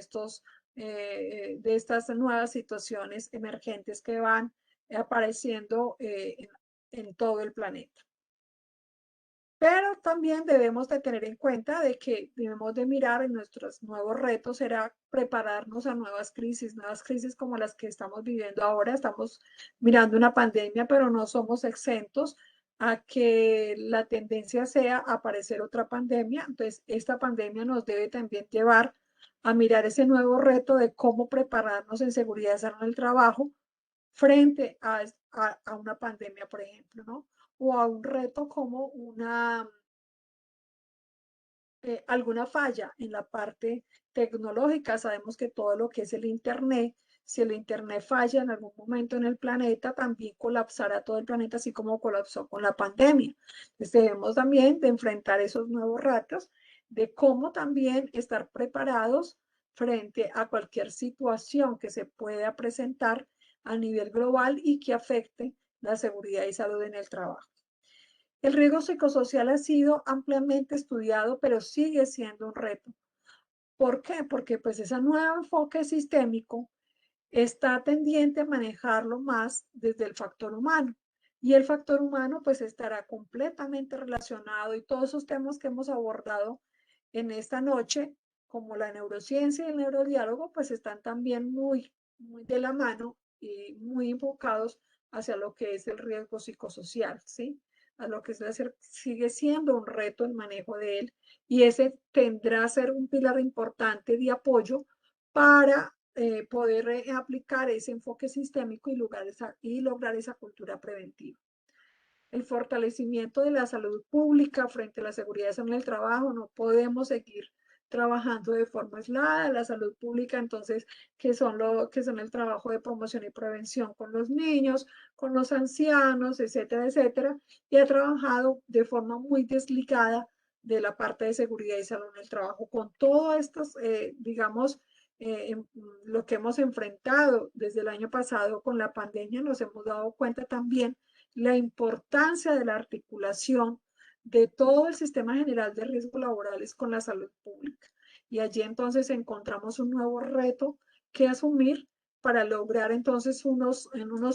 Speaker 1: estas nuevas situaciones emergentes que van apareciendo en todo el planeta. Pero también debemos de tener en cuenta de que debemos de mirar en nuestros nuevos retos, será prepararnos a nuevas crisis como las que estamos viviendo ahora. Estamos mirando una pandemia, pero no somos exentos a que la tendencia sea aparecer otra pandemia. Entonces, esta pandemia nos debe también llevar a mirar ese nuevo reto de cómo prepararnos en seguridad y salud en el trabajo frente a una pandemia, por ejemplo, ¿no? O a un reto como alguna falla en la parte tecnológica. Sabemos que todo lo que es el Internet, si el Internet falla en algún momento en el planeta, también colapsará todo el planeta, así como colapsó con la pandemia. Entonces debemos también de enfrentar esos nuevos retos, de cómo también estar preparados frente a cualquier situación que se pueda presentar a nivel global y que afecte la seguridad y salud en el trabajo. El riesgo psicosocial ha sido ampliamente estudiado, pero sigue siendo un reto. ¿Por qué? Porque pues ese nuevo enfoque sistémico está tendiente a manejarlo más desde el factor humano. Y el factor humano pues estará completamente relacionado y todos esos temas que hemos abordado en esta noche, como la neurociencia y el neurodiálogo, pues están también muy de la mano y muy enfocados hacia lo que es el riesgo psicosocial, ¿sí? A lo que es sigue siendo un reto el manejo de él y ese tendrá a ser un pilar importante de apoyo para poder aplicar ese enfoque sistémico y lograr esa cultura preventiva. El fortalecimiento de la salud pública frente a la seguridad en el trabajo, no podemos seguir trabajando de forma aislada. La salud pública, entonces, que son el trabajo de promoción y prevención con los niños, con los ancianos, etcétera, etcétera, y ha trabajado de forma muy desligada de la parte de seguridad y salud en el trabajo, con todos estos, digamos, lo que hemos enfrentado desde el año pasado con la pandemia, nos hemos dado cuenta también la importancia de la articulación de todo el sistema general de riesgos laborales con la salud pública. Y allí entonces encontramos un nuevo reto que asumir para lograr entonces unos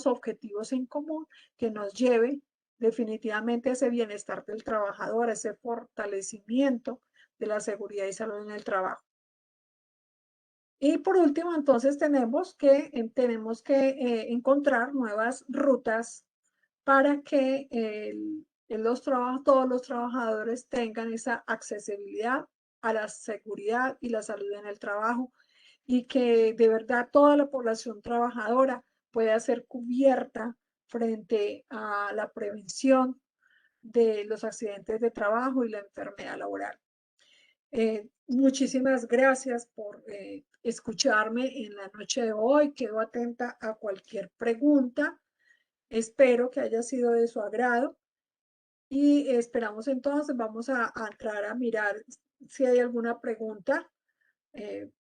Speaker 1: objetivos en común que nos lleve definitivamente a ese bienestar del trabajador, a ese fortalecimiento de la seguridad y salud en el trabajo. Y por último, entonces tenemos que encontrar nuevas rutas para que todos los trabajadores tengan esa accesibilidad a la seguridad y la salud en el trabajo y que de verdad toda la población trabajadora pueda ser cubierta frente a la prevención de los accidentes de trabajo y la enfermedad laboral. Muchísimas gracias por escucharme en la noche de hoy. Quedo atenta a cualquier pregunta. Espero que haya sido de su agrado y esperamos entonces, vamos a entrar a mirar si hay alguna pregunta. Eh,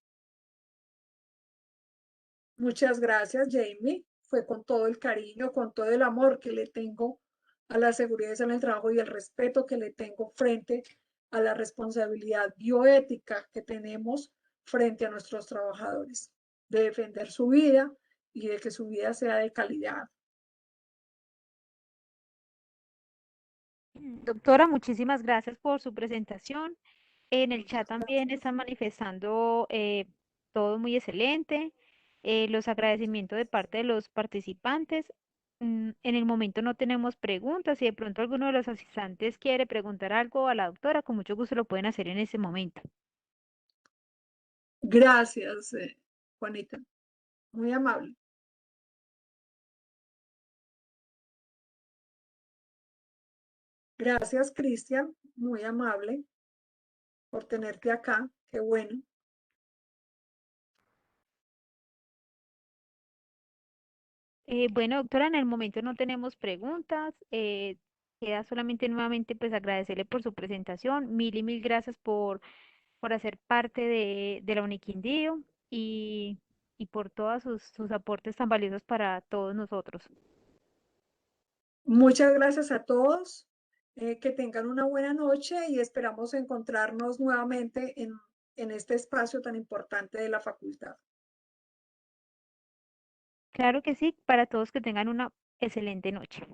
Speaker 1: muchas gracias, Jamie. Fue con todo el cariño, con todo el amor que le tengo a la seguridad en el trabajo y el respeto que le tengo frente a la responsabilidad bioética que tenemos frente a nuestros trabajadores, de defender su vida y de que su vida sea de calidad.
Speaker 2: Doctora, muchísimas gracias por su presentación. En el chat
Speaker 1: Muchas
Speaker 2: también
Speaker 1: gracias.
Speaker 2: están manifestando todo muy excelente, los agradecimientos de parte de los participantes. En el momento no tenemos preguntas. Si de pronto alguno de los asistentes quiere preguntar algo a la doctora, con mucho gusto lo pueden hacer en ese momento.
Speaker 1: Gracias, Juanita. Muy amable. Gracias, Cristian. Muy amable por tenerte acá. Qué bueno.
Speaker 2: Bueno, doctora, en el momento no tenemos preguntas. Queda solamente nuevamente pues agradecerle por su presentación. Mil y mil gracias por hacer parte de la Uniquindío y por todos sus aportes tan valiosos para todos nosotros.
Speaker 1: Muchas gracias a todos. Que tengan una buena noche y esperamos encontrarnos nuevamente en este espacio tan importante de la facultad.
Speaker 2: Claro que sí, para todos que tengan una excelente noche.